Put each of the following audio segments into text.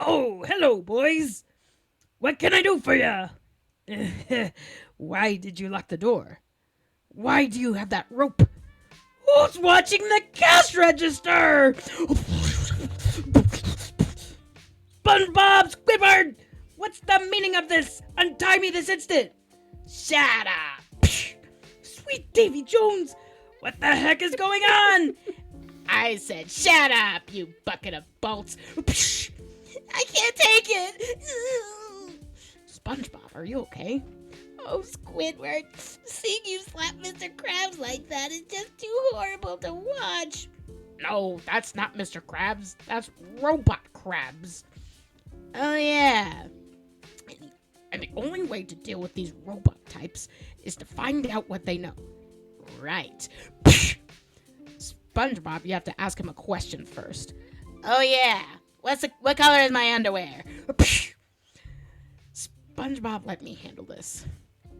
Oh, hello, boys. What can I do for you? Why did you lock the door? Why do you have that rope? Who's watching the cash register? SpongeBob Squidward! What's the meaning of this? Untie me this instant! Shut up! Sweet Davy Jones! What the heck is going on? I said shut up, you bucket of bolts! I can't take it! SpongeBob, are you okay? Oh, Squidward, seeing you slap Mr. Krabs like that is just too horrible to watch. No, that's not Mr. Krabs. That's Robot Krabs. Oh, yeah. And the only way to deal with these robot types is to find out what they know. Right. SpongeBob, you have to ask him a question first. Oh, yeah. What color is my underwear? SpongeBob, let me handle this.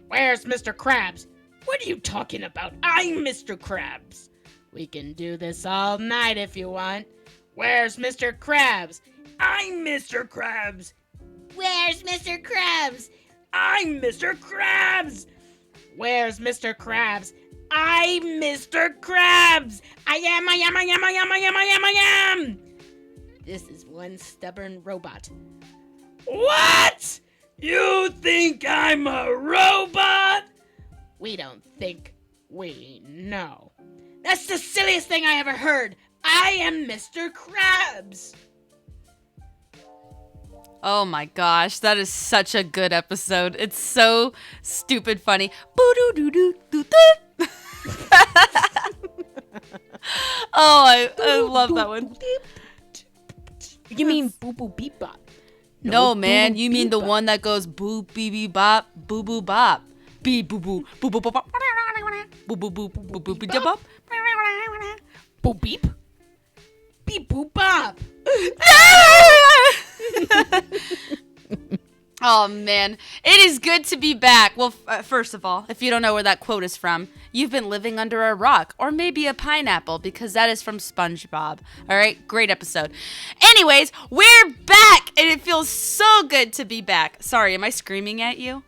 Where's Mr. Krabs? What are you talking about? I'm Mr. Krabs. We can do this all night if you want. Where's Mr. Krabs? I'm Mr. Krabs. Where's Mr. Krabs? I'm Mr. Krabs. Where's Mr. Krabs? I'm Mr. Krabs. I am. This is one stubborn robot. What? You think I'm a robot? We don't think, we know. That's the silliest thing I ever heard. I am Mr. Krabs. Oh my gosh, that is such a good episode. It's so stupid funny. Boo-doo-doo-doo-doo-doo. Oh, I love that one. You mean boo-boo beep bop? No, man, you mean the one that goes boo bee bee bop, boo boo bop. Bee boo boo boo boo bop bop. Boo boo boo boo boo boo bop. Boo beep? Beep boo bop. Oh man, it is good to be back. Well, first of all, if you don't know where that quote is from, you've been living under a rock or maybe a pineapple because that is from SpongeBob. All right, great episode. Anyways, we're back and it feels so good to be back. Sorry, am I screaming at you?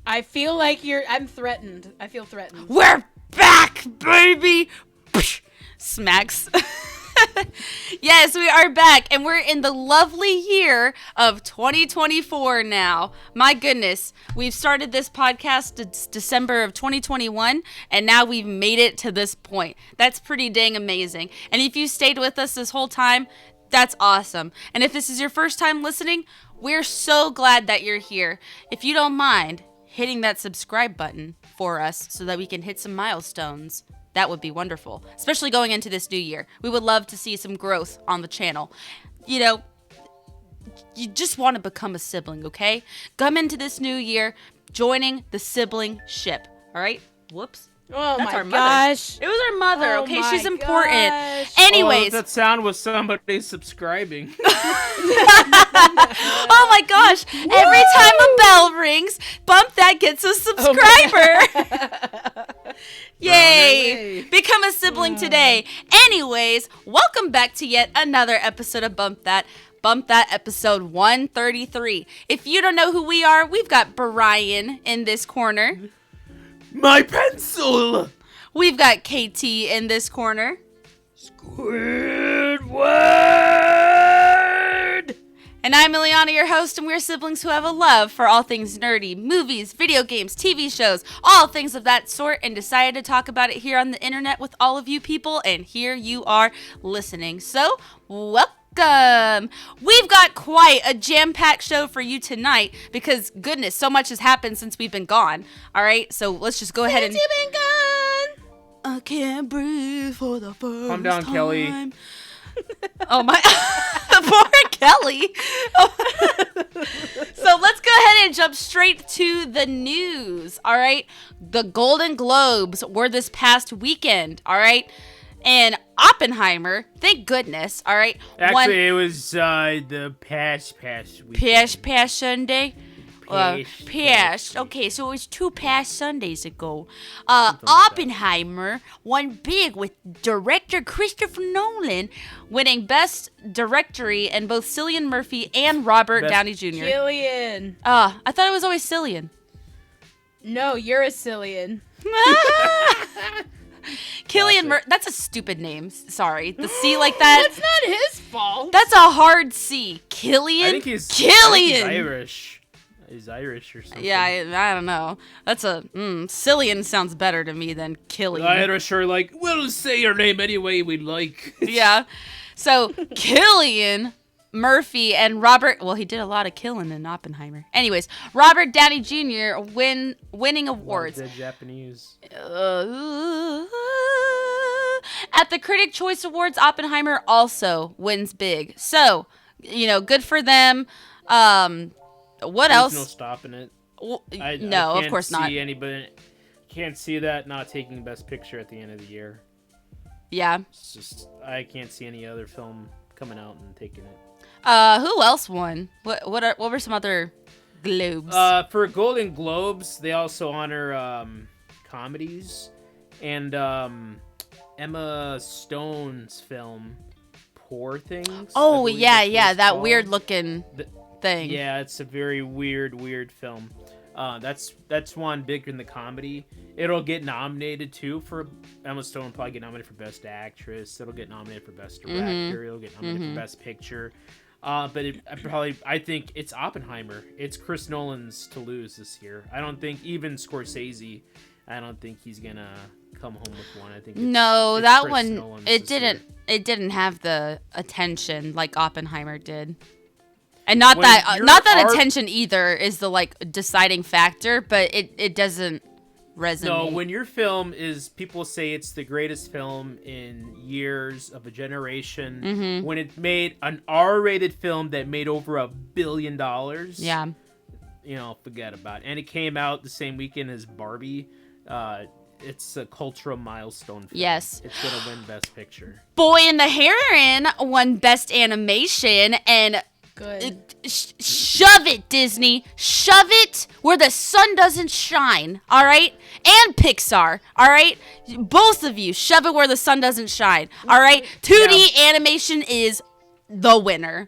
I feel like I'm threatened. I feel threatened. We're back, baby. Smacks. Yes, we are back, and we're in the lovely year of 2024 now. My goodness, we've started this podcast December of 2021, and now we've made it to this point. That's pretty dang amazing. And if you stayed with us this whole time, that's awesome. And if this is your first time listening, we're so glad that you're here. If you don't mind hitting that subscribe button for us so that we can hit some milestones, that would be wonderful, especially going into this new year. We would love to see some growth on the channel. You know, you just want to become a sibling, okay? Come into this new year joining the sibling ship, all right? Whoops. Oh, that's my our gosh. Mother. It was our mother, okay? She's important. Gosh. Anyways. Oh, that sound was somebody subscribing. Oh my gosh. Woo! Every time a bell rings, Bump That gets a subscriber. Yay! Become a sibling today. Anyways, welcome back to yet another episode of Bump That. Bump That episode 133. If you don't know who we are, we've got Brian in this corner. My pencil! We've got KT in this corner. Squidward! And I'm Ileana, your host, and we're siblings who have a love for all things nerdy, movies, video games, TV shows, all things of that sort, and decided to talk about it here on the internet with all of you people, and here you are listening. So, welcome! We've got quite a jam-packed show for you tonight, because, goodness, so much has happened since we've been gone. Alright, so let's just go ahead and... Since you've been gone! I can't breathe for the first Calm down, time. Kelly. Oh my, poor Kelly. So let's go ahead and jump straight to the news. All right. The Golden Globes were this past weekend. All right. And Oppenheimer, thank goodness. All right. Actually, it was the past week. Past Sunday. Past. Okay, so it was 2 past Sundays ago. like that. Oppenheimer won big with director Christopher Nolan winning Best Directory in both Cillian Murphy and Robert Best Downey Jr. Killian. I thought it was always Cillian. No, you're a Cillian. That's a stupid name. Sorry. The C like that. That's not his fault. That's a hard C. Killian? I think he's Killian! Irish. He's Irish or something. Yeah, I don't know. That's Cillian sounds better to me than Killian. The Irish are like, we'll say your name any way we like. Yeah. So, Killian Murphy and Robert, well, he did a lot of killing in Oppenheimer. Anyways, Robert Downey Jr. winning awards. The Japanese. At the Critic Choice Awards, Oppenheimer also wins big. So, good for them. What There's else? no stopping it. No, of course not. Can't see that not taking Best Picture at the end of the year. Yeah. It's just I can't see any other film coming out and taking it. Who else won? What were some other globes? For Golden Globes, they also honor comedies, and Emma Stone's film Poor Things. Oh I believe yeah, that's what it's that called. weird looking thing. Yeah, it's a very weird film. That's one bigger than the comedy. It'll get nominated too for Emma Stone. Will probably get nominated for Best Actress. It'll get nominated for Best Director. It'll get nominated for Best Picture. But I think it's Oppenheimer. It's Chris Nolan's to lose this year. I don't think even Scorsese. I don't think he's gonna come home with one. I think No, it's that Chris one Nolan's it this didn't. year. It didn't have the attention like Oppenheimer did. And When not your that art- attention either is the deciding factor, but it doesn't resonate. No, when your film is, people say it's the greatest film in years of a generation. Mm-hmm. When it made an R-rated film that made over $1 billion. Yeah. Forget about it. And it came out the same weekend as Barbie. It's a cultural milestone film. Yes. It's gonna win Best Picture. Boy and the Heron won Best Animation, and Good. shove it, Disney. Shove it where the sun doesn't shine, all right? And Pixar, all right? Both of you, shove it where the sun doesn't shine, all right? 2D animation is the winner.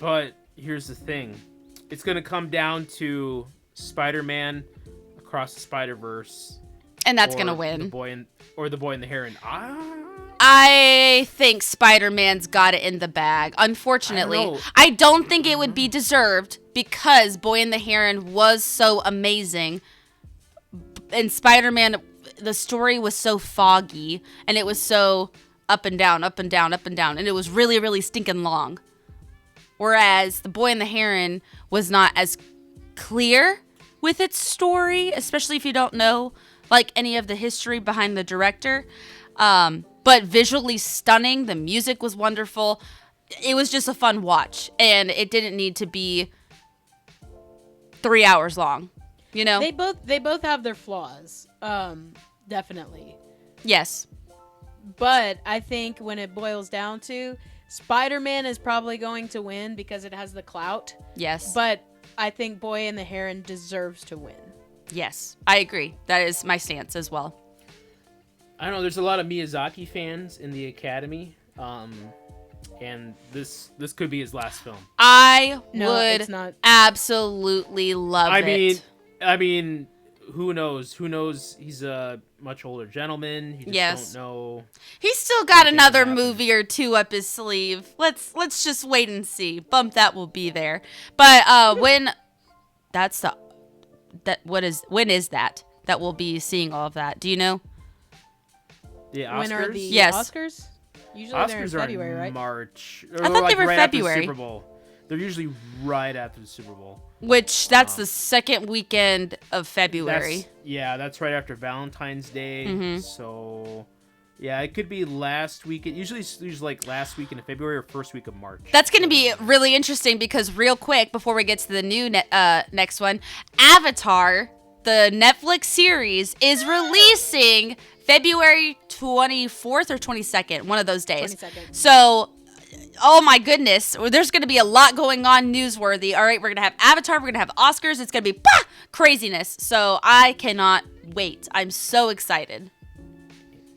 But here's the thing. It's going to come down to Spider-Man Across the Spider-Verse. And that's going to The win. Boy and the Heron. I think Spider-Man's got it in the bag. Unfortunately, I don't think it would be deserved because Boy and the Heron was so amazing. And Spider-Man, the story was so foggy and it was so up and down, up and down, up and down. And it was really, really stinking long. Whereas The Boy and the Heron was not as clear with its story, especially if you don't know any of the history behind the director. But visually stunning. The music was wonderful. It was just a fun watch. And it didn't need to be 3 hours long. They both have their flaws. Definitely. Yes. But I think when it boils down to, Spider-Man is probably going to win because it has the clout. Yes. But I think Boy and the Heron deserves to win. Yes. I agree. That is my stance as well. I don't know. There's a lot of Miyazaki fans in the Academy, and this could be his last film. I No, would it's not. absolutely love it. I mean, who knows? Who knows? He's a much older gentleman. You just don't know. He's still got Anything another can happen. movie or two up his sleeve. Let's just wait and see. Bump that will be there. But when is that we'll be seeing all of that? Do you know? The Oscars. When are the Yes. Oscars? Usually they're in Oscars are February, in right? March. I thought they were right after the February. Super Bowl. They're usually right after the Super Bowl. Which that's the second weekend of February. That's right after Valentine's Day. Mm-hmm. So, yeah, it could be last week. Usually last weekend of February or first week of March. That's going to be really interesting because real quick before we get to the new next one, Avatar, the Netflix series, is releasing February 24th or 22nd, one of those days. 22nd. So oh my goodness, there's going to be a lot going on newsworthy. All right, we're going to have Avatar, we're going to have Oscars. It's going to be craziness. So I cannot wait. I'm so excited.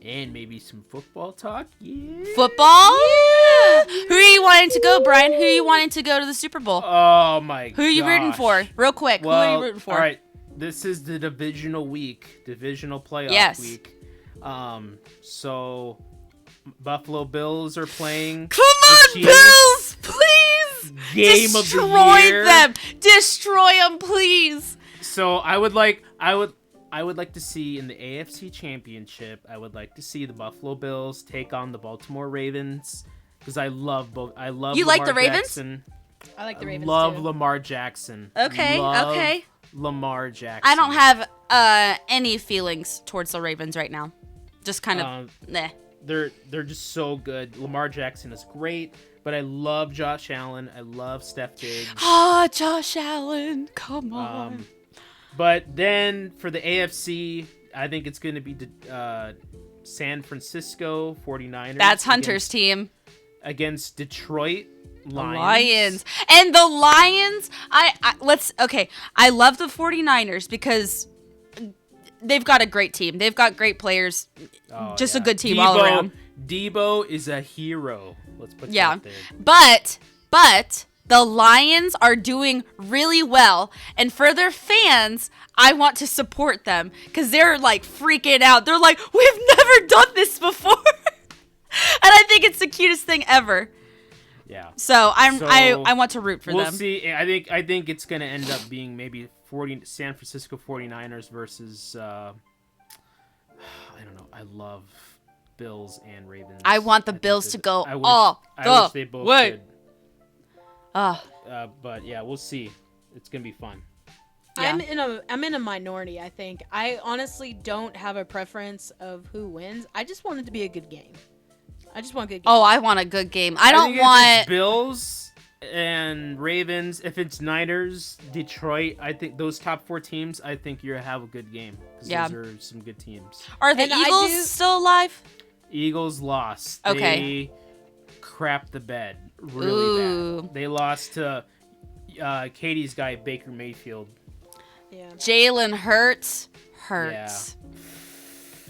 And maybe some football talk. Yeah. Football? Yeah. Who are you wanting to go, Brian? Who are you wanting to go to the Super Bowl? Oh my god. Who are you rooting for? Real quick. Well, who are you rooting for? All right. This is the divisional playoff week. So Buffalo Bills are playing. Come on, Bills, please. Game of the year. Destroy them, please. So I would like to see in the AFC Championship. I would like to see the Buffalo Bills take on the Baltimore Ravens because I love both. I love. You Lamar like the Ravens? Jackson. I like the Ravens. Love too. Lamar Jackson. Okay. Lamar Jackson. I don't have any feelings towards the Ravens right now. Just kind of nah. They're just so good. Lamar Jackson is great, but I love Josh Allen. I love Steph Diggs. Josh Allen, come on. But then for the AFC, I think it's going to be San Francisco 49ers. That's Hunter's team. Against Detroit Lions. And the Lions, I love the 49ers because they've got a great team. They've got great players. A good team all around. Debo is a hero. Let's put that there. But the Lions are doing really well. And for their fans, I want to support them because they're like freaking out. They're like, we've never done this before. And I think it's the cutest thing ever. Yeah. So I want to root for them. We'll see. I think it's going to end up being maybe San Francisco 49ers versus I don't know. I love Bills and Ravens. I want the Bills to go I wish they both did. But yeah, we'll see. It's going to be fun. Yeah. I'm in a minority, I think. I honestly don't have a preference of who wins. I just want it to be a good game. I just want a good game. Oh, I want a good game. I think if want it's Bills and Ravens. If it's Niners, Detroit, I think those top 4 teams, I think you have a good game. Yeah. Those are some good teams. Are the Eagles still alive? Eagles lost. Okay. They crapped the bed really bad. They lost to Katie's guy, Baker Mayfield. Yeah. Jalen hurts. Yeah.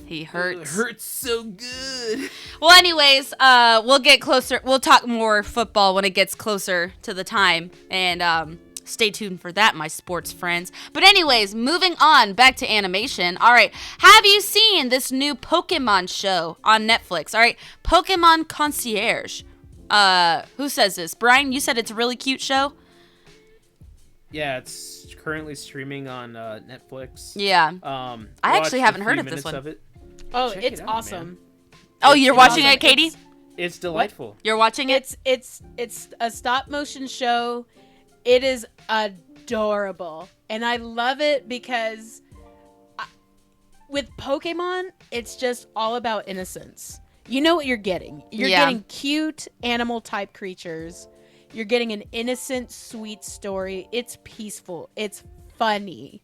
He hurts. It hurts so good. Well, anyways, we'll get closer. We'll talk more football when it gets closer to the time. And stay tuned for that, my sports friends. But anyways, moving on back to animation. All right. Have you seen this new Pokemon show on Netflix? All right. Pokemon Concierge. Who says this? Brian, you said it's a really cute show? Yeah, it's currently streaming on Netflix. Yeah. I actually haven't heard of this one. Oh, Check it's it out, awesome. Man. Oh, you're watching it, Katie? It's delightful. What? You're watching it? It's a stop motion show. It is adorable, and I love it because with Pokemon, it's just all about innocence. You know what you're getting. You're getting cute animal type creatures. You're getting an innocent, sweet story. It's peaceful. It's funny.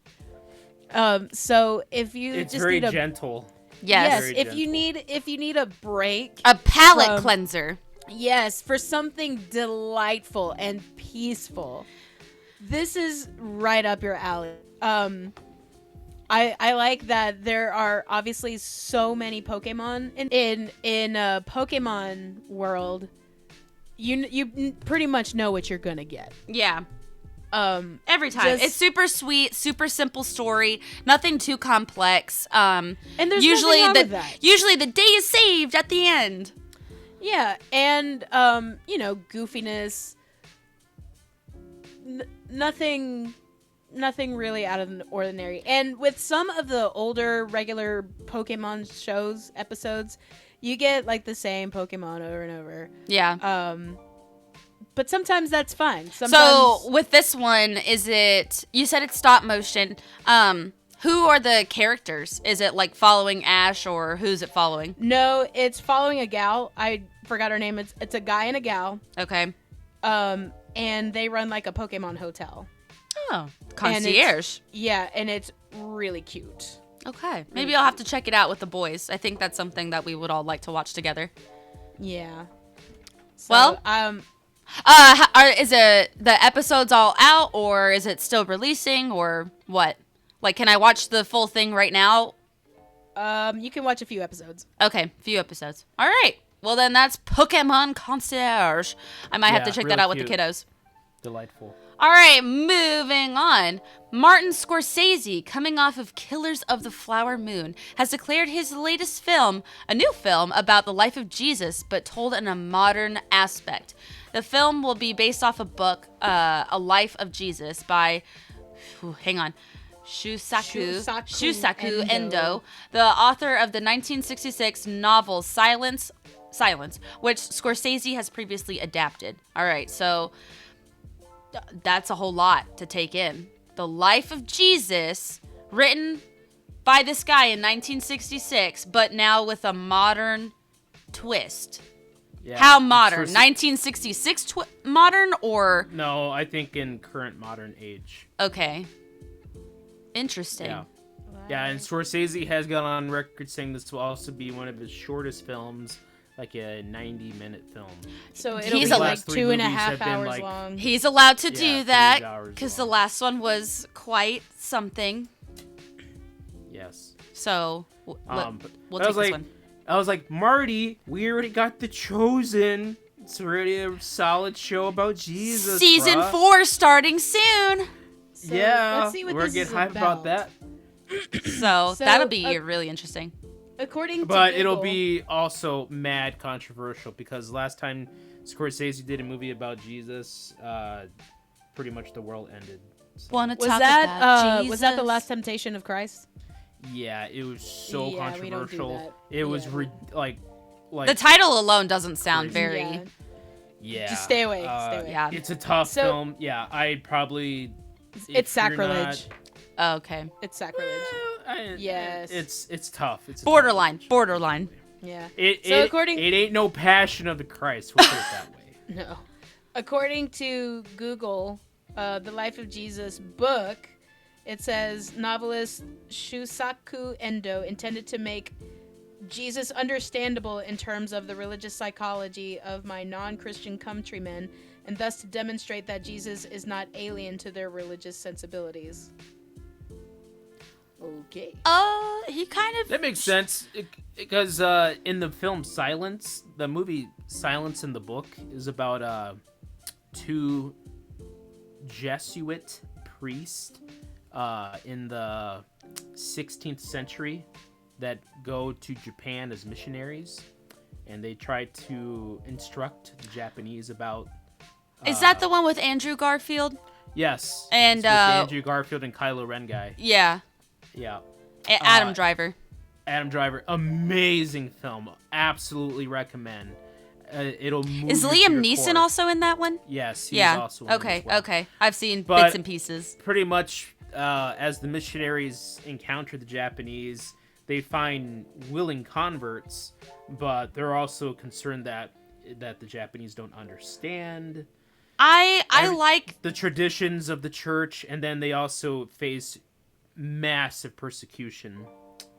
So if you it's just very need gentle. Yes. If you need a break, a palate cleanser. Yes, for something delightful and peaceful. This is right up your alley. I like that there are obviously so many Pokemon in a Pokemon world. You pretty much know what you're gonna get. Yeah. Every time. It's super sweet, super simple story, nothing too complex. And there's usually nothing wrong with that. Usually the day is saved at the end. Yeah, and goofiness. Nothing really out of the ordinary. And with some of the older regular Pokemon shows episodes, you get like the same Pokemon over and over. Yeah. But sometimes that's fine. So with this one, you said it's stop motion. Who are the characters? Is it like following Ash, or who's it following? No, it's following a gal. I forgot her name. It's a guy and a gal. Okay. And they run like a Pokemon hotel. Oh, concierge. And it's really cute. Okay. Maybe I'll have to check it out with the boys. I think that's something that we would all like to watch together. Yeah. So, Well, is it the episodes all out, or is it still releasing, or what? Like, can I watch the full thing right now? you can watch a few episodes. Okay, few episodes. All right. Well, then that's Pokemon Concierge. I might have to Yeah, check really that out with the cute. kiddos. Delightful. All right, moving on. Martin Scorsese, coming off of Killers of the Flower Moon, has declared his latest film a new film about the life of Jesus, but told in a modern aspect. The film will be based off a book, A Life of Jesus, by, hang on, Shusaku Endo, the author of the 1966 novel Silence, which Scorsese has previously adapted. All right, so that's a whole lot to take in. The life of Jesus, written by this guy in 1966, but now with a modern twist. Yeah. How modern? Scorsese- 1966 modern, or No, I think in current modern age. okay? Interesting. Yeah. Yeah, and Scorsese has gone on record saying this will also be one of his shortest films, like a 90-minute film. So it'll He's be a- like last three 2.5 movies have been, hours like- long. He's allowed to Yeah, do 3 that hours because the long. last one was quite something. Yes. So But we'll I take was this like, one. I was like, Marty, we already got The Chosen. It's already a solid show about Jesus. Season bruh. 4 starting soon. So Yeah, let's see what we're this getting is hype about that. So So, that'll be really interesting. According to But Google, it'll be also mad controversial because last time Scorsese did a movie about Jesus, pretty much the world ended. So, Wanna was talk that about was that the Jesus? last temptation of Christ? yeah, it was so Yeah, we don't do controversial. that. It was Yeah. like The title alone doesn't sound Crazy. very. Yeah. yeah. Just stay away, stay away. Yeah. It's a tough So- film. Yeah, I'd probably. It's if you're sacrilege. Oh, okay. It's sacrilege. Yes. It's tough. It's a Borderline. tough Borderline. Yeah. It, So it, according- it ain't no Passion of the Christ. We'll put it that way. No. According to Google, The Life of Jesus book, it says novelist Shusaku Endo intended to make Jesus understandable in terms of the religious psychology of my non-Christian countrymen, and thus to demonstrate that Jesus is not alien to their religious sensibilities. Okay. He kind of. That makes sense because in the film Silence, the movie Silence in the book is about 2 Jesuit priests in the 16th century that go to Japan as missionaries, and they try to instruct the Japanese about. Is that the one with Andrew Garfield? Yes. And, it's with Andrew Garfield and Kylo Ren guy. Yeah. Yeah. Adam Driver. Adam Driver, amazing film. Absolutely recommend. It'll move Is you to Liam your Neeson core. also in that one? Yes, he's Yeah. also in it Okay. as well. Okay. I've seen But- bits and pieces. Pretty much, as the missionaries encounter the Japanese, they find willing converts, but they're also concerned that the Japanese don't understand I every- like. the traditions of the church, and then they also face massive persecution.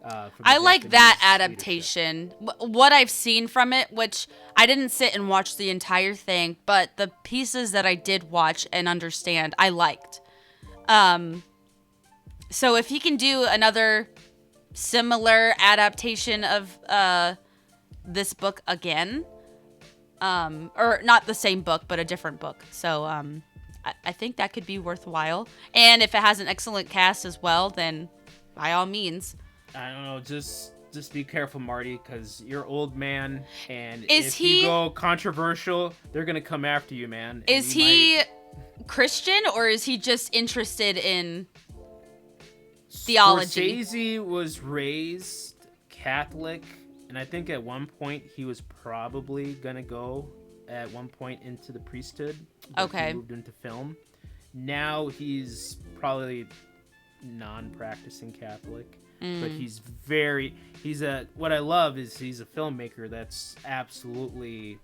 From the I like that Japanese adaptation. What I've seen from it, which I didn't sit and watch the entire thing, but the pieces that I did watch and understand, I liked. So if he can do another similar adaptation of this book again, or not the same book, but a different book. So I think that could be worthwhile. And if it has an excellent cast as well, then by all means. I don't know, just be careful, Marty, because you're old man, and Is if he- you go controversial, they're gonna come after you, man. and Is you he might- Christian, or is he just interested in theology? Scorsese was raised Catholic, and I think at one point he was probably gonna go at one point into the priesthood. But Okay. He moved into film. Now he's probably non-practicing Catholic. But he's what I love is he's a filmmaker that's absolutely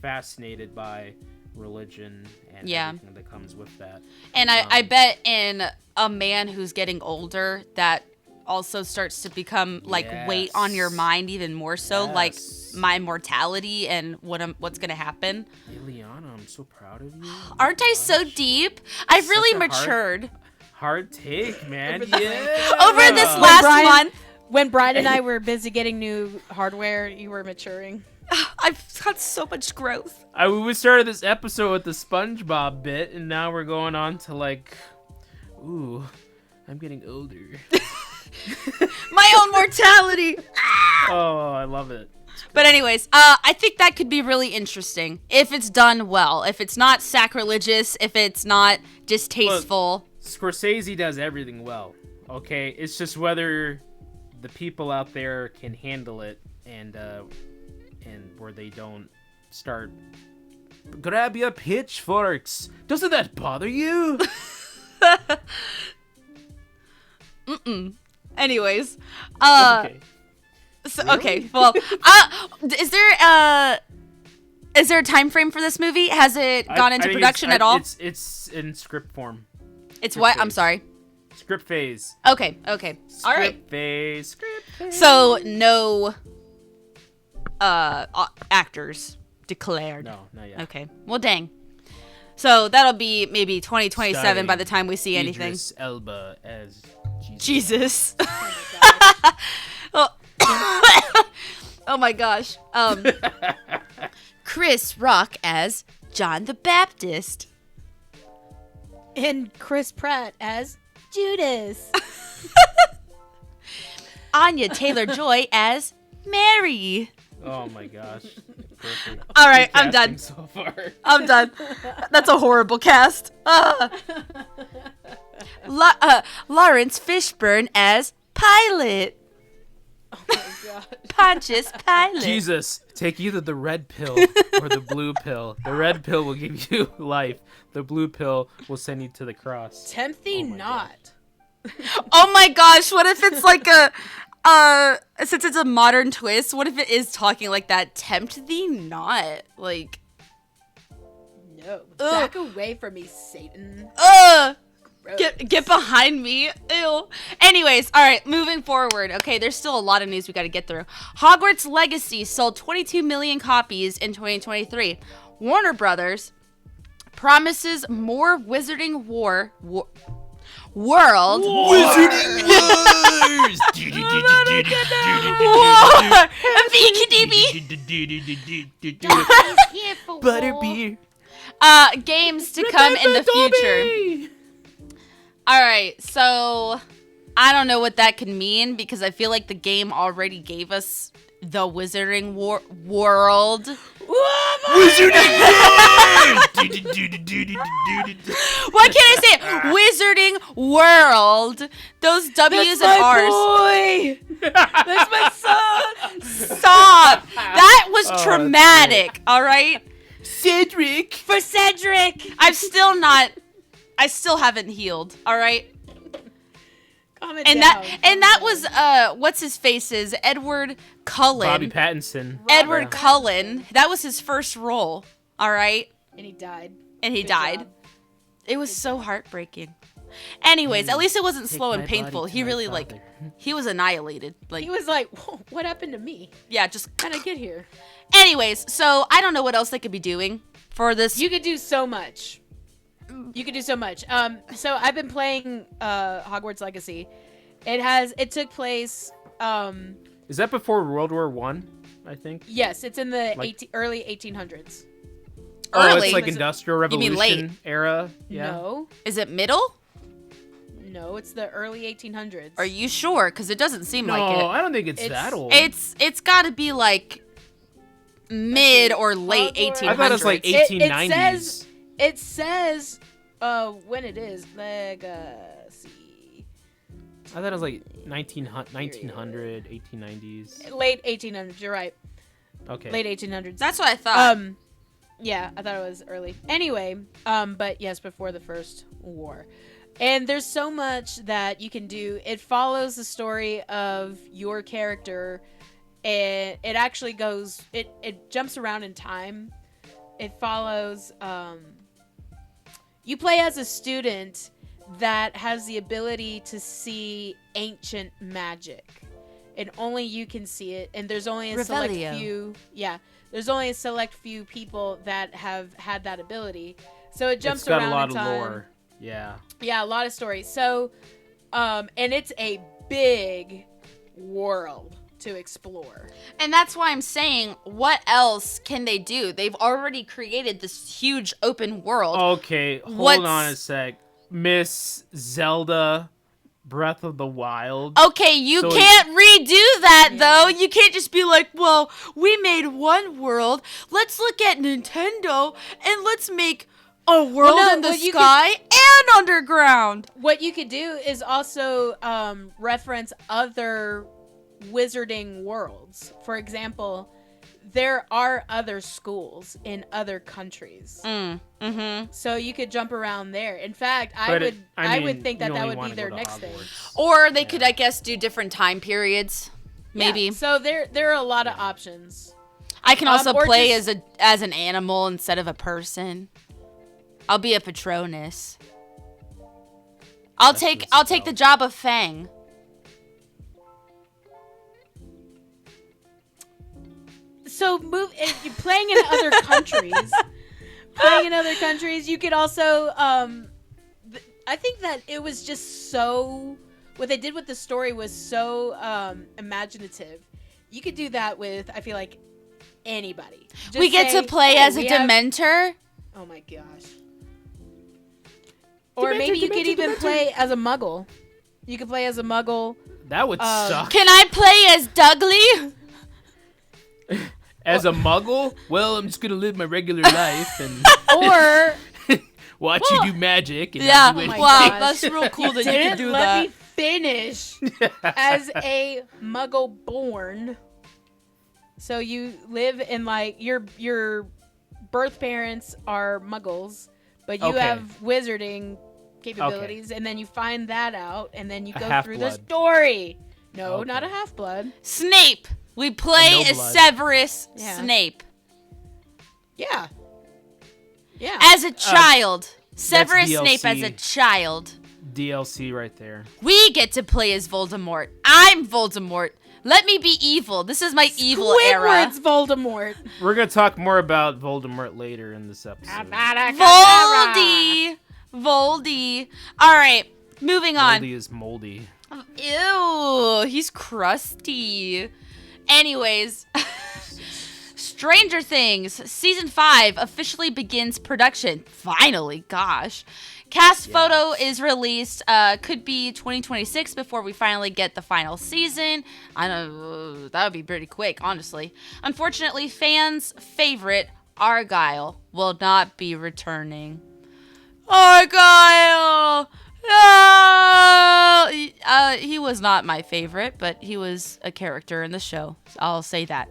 fascinated by religion and Yeah. everything that comes with that. And I bet in a man who's getting older, that also starts to become like weight on your mind even more so, like my mortality and what's gonna happen. Ileana, I'm so proud of you. Aren't I so deep? I've really matured. Hard take, man. Over this last month. When Brian and I were busy getting new hardware, you were maturing. I've got so much growth. We started this episode with the SpongeBob bit, and now we're going on to like, ooh, I'm getting older. My own mortality. Oh, I love it. But anyways, I think that could be really interesting if it's done well. If it's not sacrilegious, if it's not distasteful. Look, Scorsese does everything well. Okay, it's just whether the people out there can handle it and where they don't start. Grab your pitchforks. Doesn't that bother you? Anyways, Okay. so, okay. Well, is there a time frame for this movie? Has it gone into production at all? It's in script form. It's script what? phase. I'm sorry. Script phase. Okay. All right. Script phase. So no actors declared. No, not yet. Okay. Well, dang. So that'll be maybe 2027 by the time we see anything. Idris Elba as Jesus. Oh. Oh my gosh. Chris Rock as John the Baptist. And Chris Pratt as Judas. Anya Taylor-Joy as Mary. Oh my gosh. Perfect. All right, Good I'm done. casting So far. I'm done. That's a horrible cast. Lawrence Fishburne as Pilate. Oh my god. Pontius Pilate. Jesus, take either the red pill or the blue pill. The red pill will give you life. The blue pill will send you to the cross. Tempt thee Oh my not. Oh my gosh, what if it's like since it's a modern twist, what if it is talking like that? Tempt thee not. Like, No. Back away from me, Satan. Gross. Get behind me. Ew. Anyways, all right, moving forward. Okay, there's still a lot of news we got to get through. Hogwarts Legacy sold 22 million copies in 2023. Warner Brothers promises more Wizarding World. Wizarding Wars! Butterbeer. Games to come in the future. All right, so I don't know what that could mean because I feel like the game already gave us the Wizarding World. Wizarding Wars! Why can't I say it? Wizarding World. Those W's and R's. Boy. That's my son. Stop. That was Oh, traumatic. All right. Cedric! For Cedric. I still haven't healed. All right. Calm it And down. that was what's his face's Edward Cullen. Bobby Pattinson. Edward Yeah. Cullen. That was his first role. All right. And he died. And he Good died. job. It was so heartbreaking. Anyways, at least it wasn't Take slow and my body painful. to He my really father. he was annihilated. Like, He was like, whoa, what happened to me? yeah, just How'd I get here? Anyways, so I don't know what else they could be doing for this. You could do so much. You could do so much. So I've been playing Hogwarts Legacy. It took place. Is that before World War One? I think. Yes, it's in the Like- early 1800s. Oh, Early. it's like Industrial You Revolution mean late? era. Yeah. Is it middle? No, it's the early 1800s. Are you sure? Because it doesn't seem No, like it. I don't think it's It's- that old. It's got to be like mid or late Hogwarts- 1800s. I thought it was like It 1890s. It says when it is Legacy. I thought it was like 1900, 1890s. Late 1800s. You're right. Okay. Late 1800s. That's what I thought. Yeah, I thought it was early. Anyway, but yes, before the First War. And there's so much that you can do. It follows the story of your character, and it actually goes. It jumps around in time. It follows. You play as a student that has the ability to see ancient magic. And only you can see it. And there's only a select Revelio. few. Yeah. There's only a select few people that have had that ability. So it jumps It's got around a lot in of time. lore. Yeah. Yeah, a lot of stories. So, and it's a big world to explore. And that's why I'm saying, what else can they do? They've already created this huge open world. Okay, hold on a sec. Miss Zelda Breath of the Wild. Okay, you can't redo that, though. You can't just be like, well, we made one world. Let's look at Nintendo and let's make a world in the sky and underground. What you could do is also reference other wizarding worlds. For example, there are other schools in other countries. So you could jump around there. In fact, I would think that would be their next thing. Or they could, I guess, do different time periods. Maybe. Yeah, so there are a lot of options. I can also or play just- as an animal instead of a person. I'll be a Patronus. I'll take the job of Fang. So if you're playing in other countries, you could also I think that it was just so what they did with the story was so imaginative. You could do that with, I feel like, anybody. Just We get say, to play "Hey, as a we have-" Dementor. Oh my gosh. Or maybe you could even play as a Muggle. You could play as a Muggle. That would suck. Can I play as Dudley? As a Muggle? Well, I'm just gonna live my regular life and Or watch you do magic. And Yeah, not do my anything. wow, gosh. that's real cool that you didn't can do let that. me finish. As a Muggle born. So you live in like your birth parents are Muggles, but you Okay. have wizarding capabilities, and then you find that out, and then you A go through the half-blood. story. No, Okay. not a half blood. Snape. We play No as blood. Severus Yeah. Snape. Yeah. Yeah. As a child. Severus DLC. Snape as a child. DLC right there. We get to play as Voldemort. I'm Voldemort. Let me be evil. This is my evil era. Squidward's Voldemort. We're gonna talk more about Voldemort later in this episode. Voldy. All right, moving on. Moldy is moldy. Ew, he's crusty. Anyways, Stranger Things Season 5 officially begins production. Finally, gosh. Cast photo is released. Could be 2026 before we finally get the final season. I know that would be pretty quick, honestly. Unfortunately, fans' favorite Argyle will not be returning. Argyle! No! He was not my favorite, but he was a character in the show. I'll say that.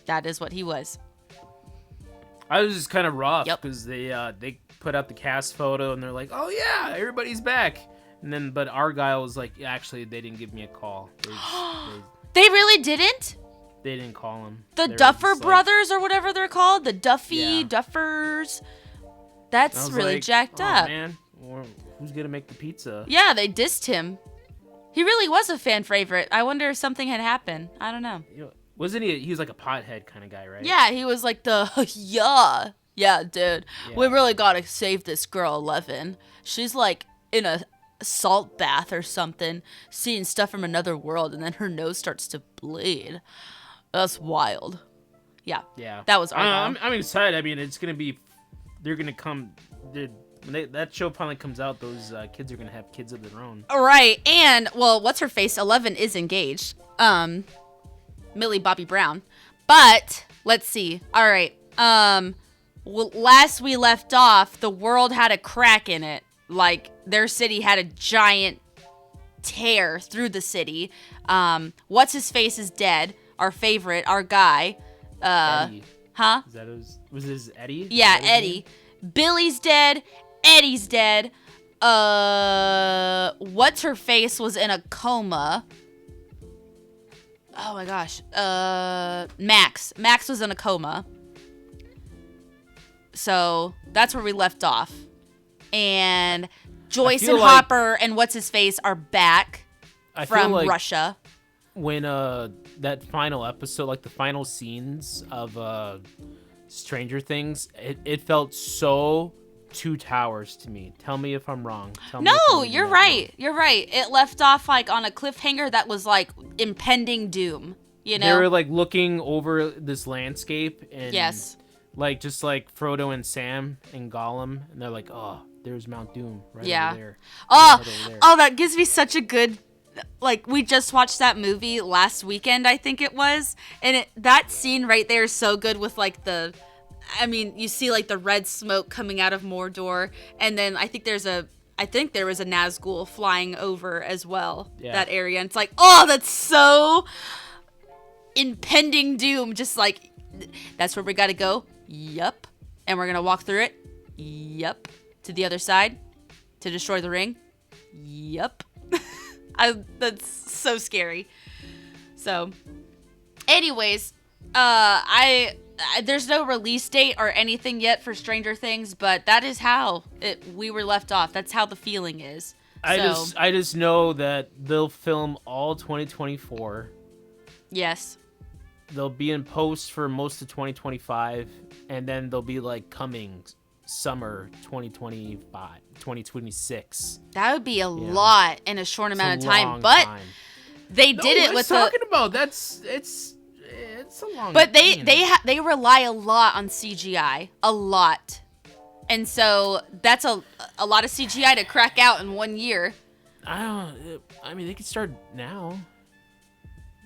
That is what he was. I was just kind of rough Yep. because they put out the cast photo and they're like, oh yeah, everybody's back. And then, but Argyle was like, actually, they didn't give me a call. They really didn't? They didn't call him. The They were Duffer just like- brothers or whatever they're called? The Duffy, Yeah. Duffers. I That's was really like, jacked "Oh, up. man, who's gonna make the pizza? Yeah, they dissed him. He really was a fan favorite. I wonder if something had happened. I don't know. You know, wasn't he? He was like a pothead kind of guy, right? Yeah, he was like the, yeah, dude. We really gotta save this girl, 11. She's like in a salt bath or something, seeing stuff from another world, and then her nose starts to bleed. That's wild. Yeah, Yeah. that was Argyle. I'm excited. I mean, it's gonna be. They're gonna come. When that show finally comes out, those kids are gonna have kids of their own. Right, and well, what's her face? 11 is engaged. Millie Bobby Brown. But let's see. All right. Well, last we left off, the world had a crack in it. Like their city had a giant tear through the city. What's his face is dead. Our favorite, our guy. Eddie. Huh? Is that was his Eddie? Yeah, Is that his Eddie. name? Billy's dead. Eddie's dead. What's her face was in a coma. Oh my gosh. Max. Max was in a coma. So that's where we left off. And Joyce feel and like- Hopper and what's his face are back I feel from like Russia. when that final episode, like the final scenes of Stranger Things, it felt so Two Towers to me. Tell me if I'm wrong. Tell me if I'm No, reading you're that right. wrong. You're right. It left off like on a cliffhanger that was like impending doom. You They know? were like looking over this landscape and Yes. like just like Frodo and Sam and Gollum, and they're like, oh, there's Mount Doom right Yeah. over there. Oh, Right over there. oh, that gives me such a good. Like we just watched that movie last weekend, I think it was, and that scene right there is so good with like the. I mean, you see like the red smoke coming out of Mordor, and then I think there was a Nazgul flying over as well. Yeah. That area, and it's like, oh, that's so impending doom. Just like that's where we gotta go. Yup, and we're gonna walk through it. Yup, to the other side to destroy the ring. Yup. That's so scary. So, anyways, there's no release date or anything yet for Stranger Things, but that is how we were left off. That's how the feeling is. I just know that they'll film all 2024. Yes. They'll be in post for most of 2025, and then they'll be like coming summer 2026. That would be a lot in a short amount It's of a time, long but time. they No, did it what with it's talking about. It's a long. But thing. they rely a lot on CGI, a lot, and so that's a lot of CGI to crack out in 1 year. I mean, they could start now.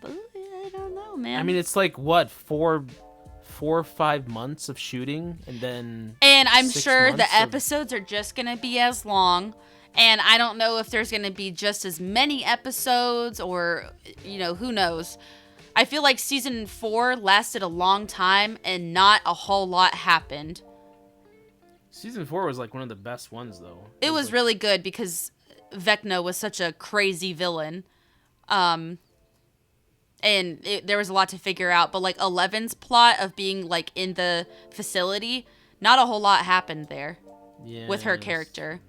But I don't know, man. I mean, it's like what 4 or 5 months of shooting, and then. And I'm 6 sure the months of- episodes are just gonna be as long. And I don't know if there's gonna be just as many episodes, or who knows. I feel like season 4 lasted a long time and not a whole lot happened. Season 4 was like one of the best ones, though. It was like, really good because Vecna was such a crazy villain. And there was a lot to figure out. But like Eleven's plot of being like in the facility, not a whole lot happened there with her yes. character.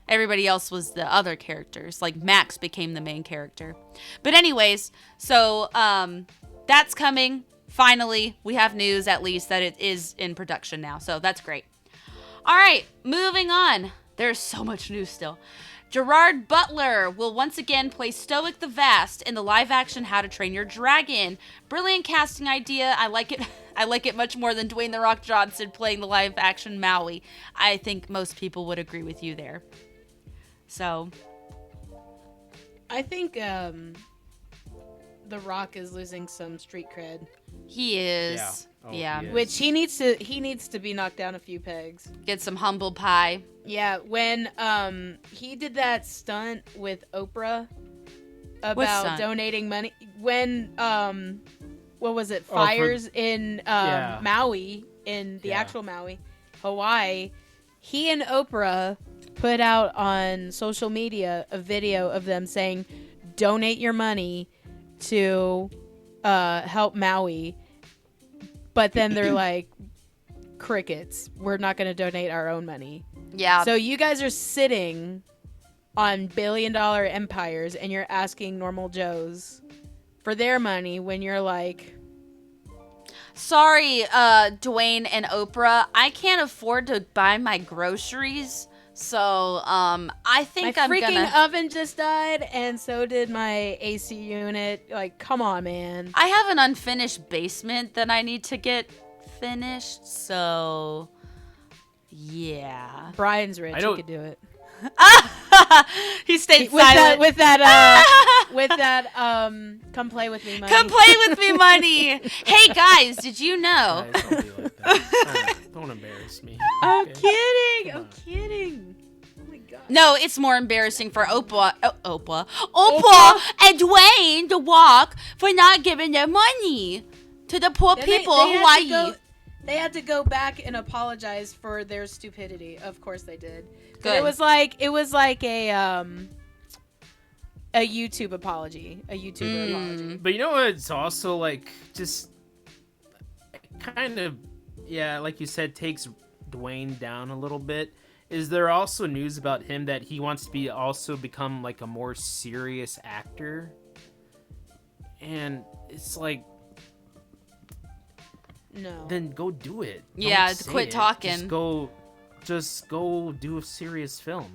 Everybody else was the other characters. Like Max became the main character. But anyways, so that's coming. Finally, we have news at least that it is in production now. So that's great. All right, moving on. There's so much news still. Gerard Butler will once again play Stoic the Vast in the live-action How to Train Your Dragon. Brilliant casting idea. I like it. I like it much more than Dwayne "The Rock" Johnson playing the live-action Maui. I think most people would agree with you there. So, I think The Rock is losing some street cred, he is. Yeah. Oh, yeah. he is. which he needs to be knocked down a few pegs. Get some humble pie. Yeah, when he did that stunt with Oprah about stunt? donating money, when what was it, for- fires in Yeah. Maui, in the Yeah. actual Maui, Hawaii, he and Oprah put out on social media a video of them saying, donate your money to help Maui, but then they're like, crickets, we're not going to donate our own money. Yeah. So you guys are sitting on billion-dollar empires and you're asking normal Joes for their money when you're like, Sorry, Dwayne and Oprah. I can't afford to buy my groceries. So, I think my I'm freaking gonna... oven just died and so did my AC unit. Like, come on, man. I have an unfinished basement that I need to get finished, so... Yeah. Brian's rich. I He don't- could do it. He stayed With silent. that, come play with me, money. Come play with me, money. Hey, guys, did you know? Guys, don't be like that. Don't embarrass me. I'm okay? kidding. Come I'm on. kidding. Oh my god. No, it's more embarrassing for Oprah and Dwayne to walk for not giving their money to the poor Yeah, people of Hawaii. They had to go back and apologize for their stupidity. Of course they did. But Good. it was like a YouTube apology, a YouTuber apology. But you know what? It's also like just kind of, yeah, like you said, takes Dwayne down a little bit. is there also news about him that he wants to become like a more serious actor? And it's like, No. then go do it. Yeah, Don't say quit it. talking. Just go do a serious film.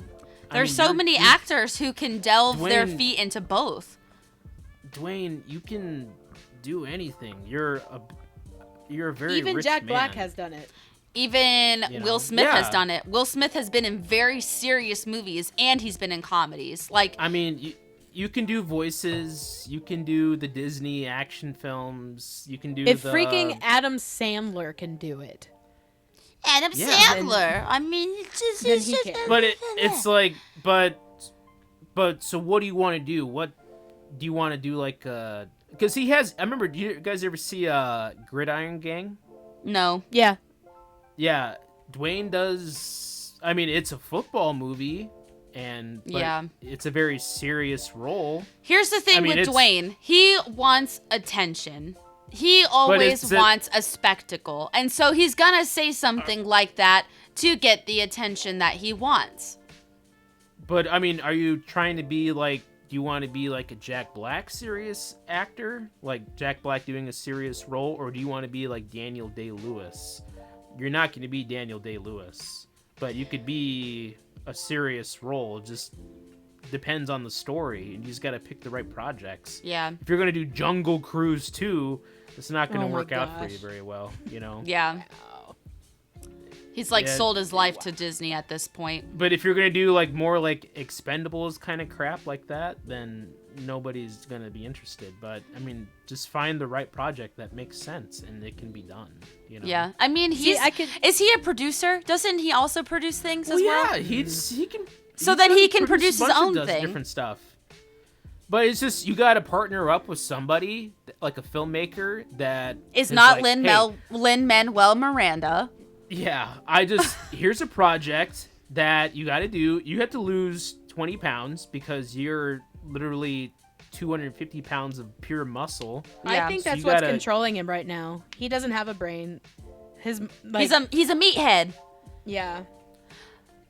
There's so many actors who can delve their Dwayne- feet into both. Dwayne, you can do anything. You're a very Even rich Jack Black man. has done it. Even You know? Will Smith has Yeah. done it. Will Smith has been in very serious movies and he's been in comedies. Like, I mean, you can do voices. You can do the Disney action films. You can do If the freaking Adam Sandler can do it, Adam Yeah. Sandler. I mean, Then he can. But it's like, but so what do you want to do? What do you want to do? Like, because he has. I remember. Do you guys ever see Gridiron Gang? No. yeah. Yeah, Dwayne does. I mean, it's a football movie, but Yeah. it's a very serious role. Here's the thing I mean, with it's- Dwayne. He wants attention. He always it's a- wants a spectacle. And so he's gonna say something like that to get the attention that he wants. But I mean, are you trying to be like? Do you want to be like a Jack Black serious actor, like Jack Black doing a serious role, or do you want to be like Daniel Day-Lewis? You're not going to be Daniel Day-Lewis, but you could be a serious role. It just depends on the story, and you just got to pick the right projects. Yeah. If you're going to do Jungle Cruise 2, it's not going to Oh my work out for gosh. you very well, you know? Yeah. He's like Yeah. sold his life to Disney at this point. But if you're going to do like more like Expendables kind of crap like that, then nobody's going to be interested. But I mean, just find the right project that makes sense and it can be done, you know? Yeah. I mean, See, he's I could- is he a producer? Doesn't he also produce things Well, as well? yeah, he can. So he's then he done- can produce a his bunch of own does thing. different stuff. But it's just you got to partner up with somebody like a filmmaker that Is not like, hey, Lin-Manuel Miranda. Yeah, here's a project that you got to do. You have to lose 20 pounds because you're literally 250 pounds of pure muscle. Yeah. I think So that's you what's gotta- controlling him right now. He doesn't have a brain. His like, He's a meathead. yeah.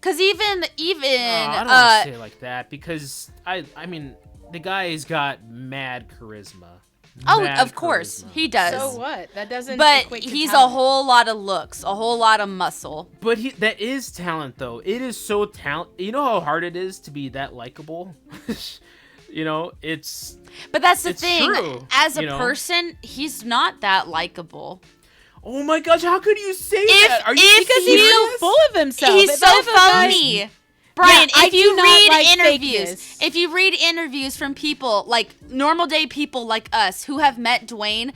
Cause even I don't want to say it like that because I mean the guy's got mad charisma. oh, Mad of course charisma. he does. So what? That doesn't. But equate to he's a talent. whole lot of looks, a whole lot of muscle. But that is talent though. It is so talent. You know how hard it is to be that likable. You know, it's But that's the It's thing. true, As a you know? person, he's not that likable. oh my gosh, how could you say If- that? Are you if Because serious? he's so full of himself. He's If so I have a guy- phony. Brian, I if do you not read like interviews, fakeness. if you read interviews from people like normal day people like us who have met Dwayne,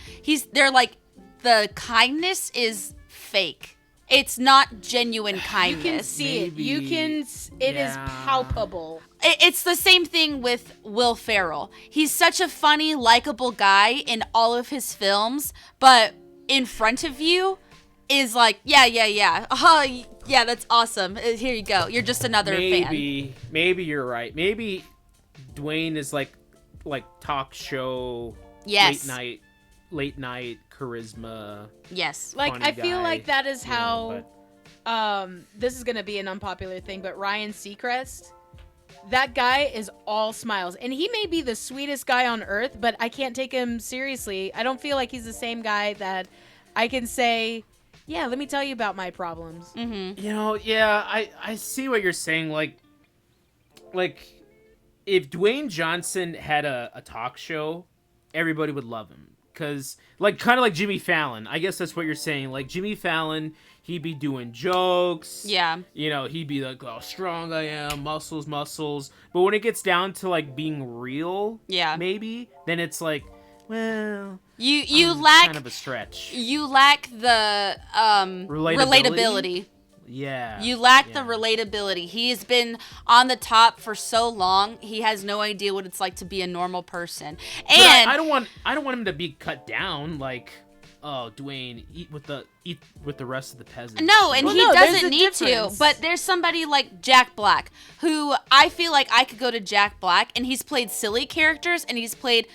they're like the kindness is fake. It's not genuine You kindness. can see it. You Maybe. can. It is Yeah. palpable. It's the same thing with Will Ferrell. He's such a funny, likable guy in all of his films, but in front of you is like, yeah. Yeah, that's awesome. Here you go. You're just another fan. Maybe you're right. Maybe Dwayne is like talk show Yes. late night charisma. Yes. Like Funny I feel guy, like that is you know, how. but- This is gonna be an unpopular thing, but Ryan Seacrest, that guy is all smiles, and he may be the sweetest guy on earth, but I can't take him seriously. I don't feel like he's the same guy that I can say, yeah, let me tell you about my problems. Mm-hmm. You know, yeah, I see what you're saying. Like if Dwayne Johnson had a talk show, everybody would love him. Cause kind of like Jimmy Fallon. I guess that's what you're saying. Like Jimmy Fallon, he'd be doing jokes. Yeah. You know, he'd be like, "How strong I am, muscles." But when it gets down to like being real, Yeah. maybe then it's like, well, You I'm lack kind of a stretch. you lack the relatability. Yeah. You lack yeah. the relatability. He's been on the top for so long. He has no idea what it's like to be a normal person. But And I don't want him to be cut down like, oh, Dwayne, eat with the rest of the peasants. no, and Well, he no, there's doesn't a need to. difference. But there's somebody like Jack Black who I feel like I could go to Jack Black and he's played silly characters and he's played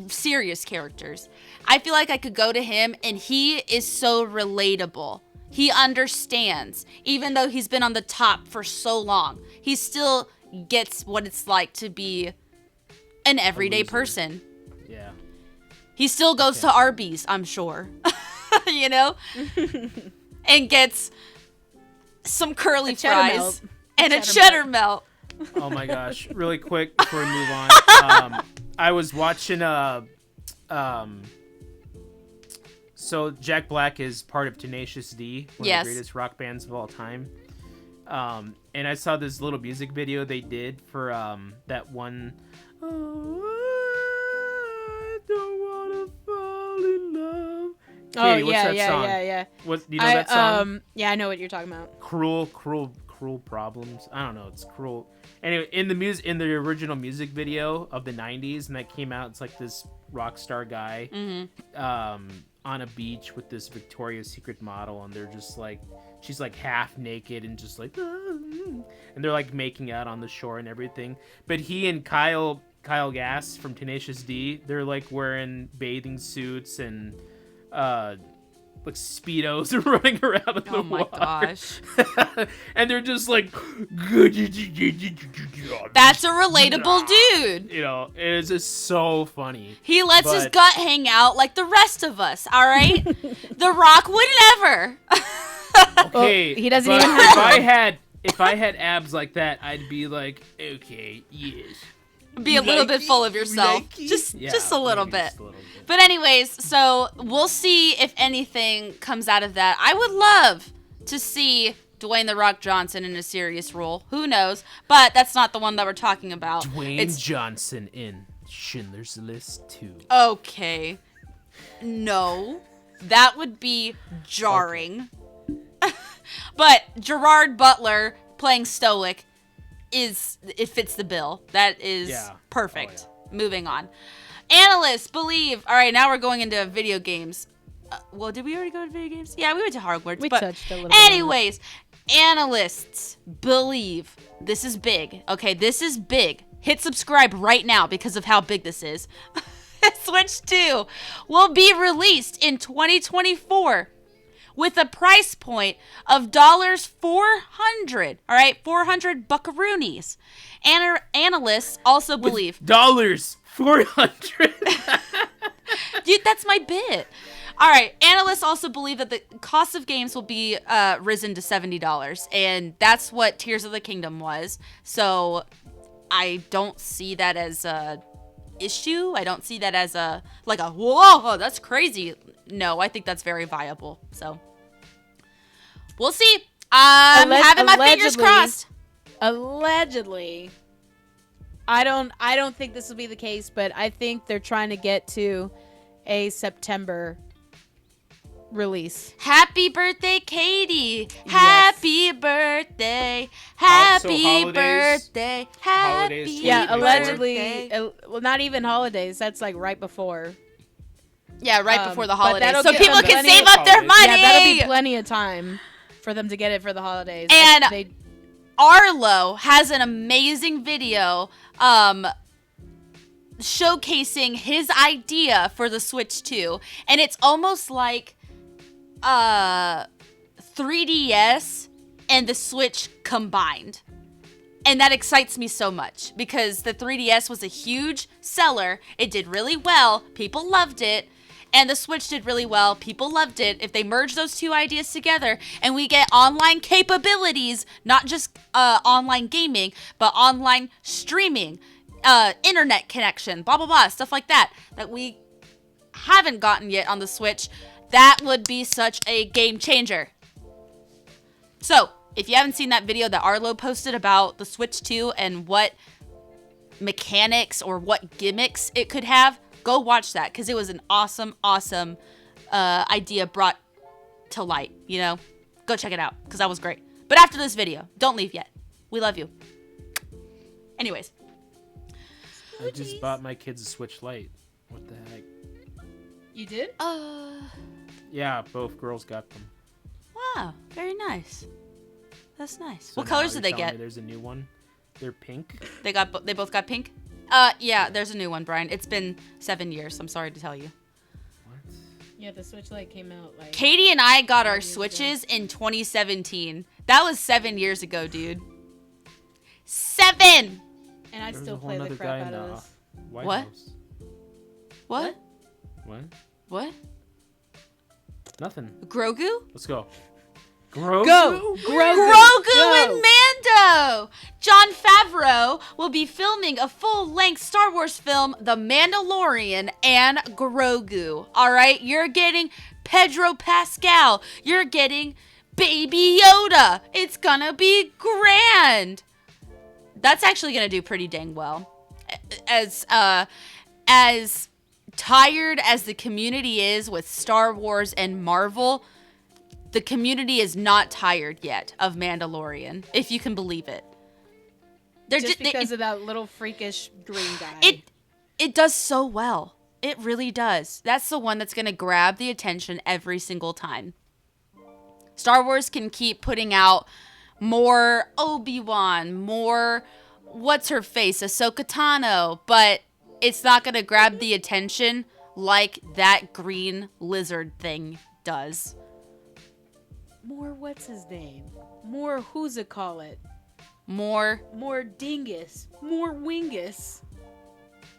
serious characters. I feel like I could go to him and he is so relatable. He understands. Even though he's been on the top for so long, he still gets what it's like to be an everyday person. Yeah. He still goes to Arby's, I'm sure. You know? And gets some curly fries and a cheddar melt. Oh my gosh! Really quick before we move on, I was watching so Jack Black is part of Tenacious D, one of the greatest rock bands of all time. And I saw this little music video they did for that one. Oh, I don't wanna fall in love. Katie, what's that song? Yeah. What, do you know that song? Yeah, I know what you're talking about. Cruel Problems. I don't know. It's cruel. Anyway, in the original music video of the 90s, and that came out, it's like this rock star guy on a beach with this Victoria's Secret model, and they're just like, she's like half naked and just like, and they're like making out on the shore and everything. But he and Kyle Gass from Tenacious D, they're like wearing bathing suits and like Speedos and running around in the water. Oh my gosh. And they're just like, that's a relatable dude. You know, it is just so funny. He lets his gut hang out like the rest of us, all right? The Rock would never. Okay, well, he doesn't but even have if I had abs like that, I'd be like, okay, yes. Be a little bit full of yourself. Just a little bit. But anyways, so we'll see if anything comes out of that. I would love to see Dwayne "The Rock" Johnson in a serious role. Who knows? But that's not the one that we're talking about. Dwayne Johnson in Schindler's List 2. Okay. No. That would be jarring. Okay. But Gerard Butler playing Stoic it fits the bill. That is perfect. Oh, yeah. Moving on. Analysts believe. All right, now we're going into video games. Well, did we already go to video games? Yeah, we went to Hogwarts. We touched a little anyways, analysts believe this is big. Okay, this is big. Hit subscribe right now because of how big this is. Switch 2 will be released in 2024. With a price point of $400, all right, 400 buckaroonies. Analysts also believe $400. Dude, that's my bit. All right, analysts also believe that the cost of games will be risen to $70, and that's what Tears of the Kingdom was. So I don't see that as a issue. I don't see that as a whoa, that's crazy. No, I think that's very viable. So we'll see. I'm having my fingers crossed. Allegedly. I don't think this will be the case, but I think they're trying to get to a September release. Happy birthday, Katie. Happy birthday. Happy birthday. Happy Yeah, allegedly. Well, not even holidays. That's like right before. Yeah, right before the holidays. So people can save up their money. Yeah, that'll be plenty of time for them to get it for the holidays. And Arlo has an amazing video showcasing his idea for the Switch 2. And it's almost like 3DS and the Switch combined. And that excites me so much because the 3DS was a huge seller. It did really well. People loved it. And the Switch did really well. People loved it. If they merge those two ideas together and we get online capabilities, not just online gaming, but online streaming, internet connection, blah, blah, blah, stuff like that we haven't gotten yet on the Switch, that would be such a game changer. So, if you haven't seen that video that Arlo posted about the Switch 2 and what mechanics or what gimmicks it could have, go watch that because it was an awesome idea brought to light, you know? Go check it out because that was great. But after this video, don't leave yet. We love you. Anyways. I just bought my kids a Switch Lite. What the heck? You did? Yeah, both girls got them. Wow, very nice. That's nice. So what colors did they get? There's a new one. They're pink. They both got pink? Yeah, there's a new one, Brian. It's been 7 years. I'm sorry to tell you. What? Yeah, the Switch Lite came out like. Katie and I got our years ago. Switches in 2017. That was 7 years ago, dude. 7! And I There's still a whole play the nother crap guy out in of the this. White What? House. What? What? What? Nothing. Grogu? Let's go. Grogu? Go! Grogu Go! and Mando! Jon Favreau will be filming a full-length Star Wars film, The Mandalorian and Grogu. Alright? You're getting Pedro Pascal. You're getting Baby Yoda. It's gonna be grand. That's actually gonna do pretty dang well. As tired as the community is with Star Wars and Marvel, the community is not tired yet of Mandalorian, if you can believe it. They're Just ju- because it, of that little freakish green guy. it does so well. It really does. That's the one that's going to grab the attention every single time. Star Wars can keep putting out more Obi-Wan, more what's-her-face, Ahsoka Tano, but it's not going to grab the attention like that green lizard thing does. More what's his name? More who's it call it? More More dingus. More wingus.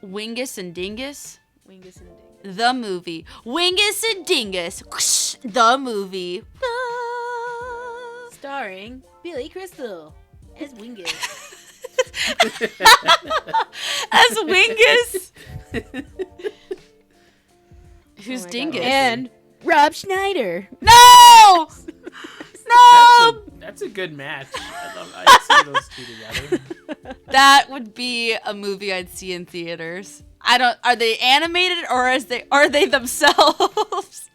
Wingus and Dingus. Wingus and dingus. The movie. Wingus and Dingus. Whoosh, the movie. Ah. Starring Billy Crystal as Wingus. As Wingus. Who's Oh my God. Dingus? And Rob Schneider. No! No! That's a good match. I'd see those two together. That would be a movie I'd see in theaters. Are they animated or are they themselves?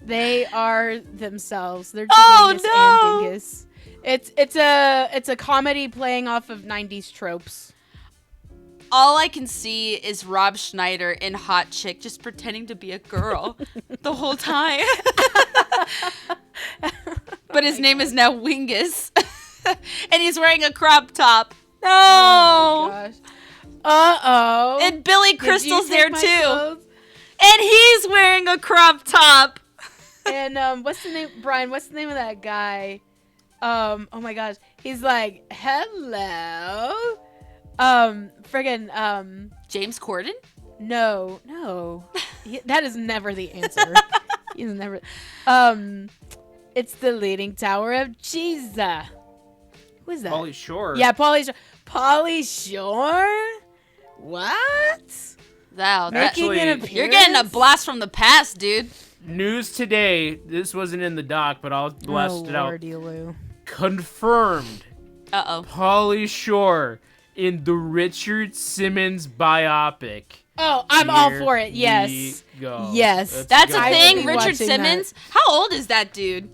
They are themselves. They're Oh, Dingus no! and Dingus. It's a comedy playing off of 90s tropes. All I can see is Rob Schneider in Hot Chick just pretending to be a girl the whole time. But his name is now Wingus. And he's wearing a crop top. No! Oh my gosh. Uh-oh. And Billy Did you Crystal's take there my too. clothes? And he's wearing a crop top. And what's the name, Brian? What's the name of that guy? Oh my gosh, he's like, hello. Friggin', James Corden? no, that is never the answer. He's never. It's the Leaning Tower of Jesus. Who is that? Pauly Shore. Yeah, Pauly Shore. Pauly Shore? What? Wow, Actually, Making an you're getting a appearance? blast from the past, dude. News today. This wasn't in the doc, but I'll blast it out. Lordy Lou. Confirmed. Uh-oh. Pauly Shore in the Richard Simmons biopic. Oh, I'm all Here for it. Yes. we go. Yes. Let's That's go. a I will thing, be Richard watching Simmons? How old is that dude?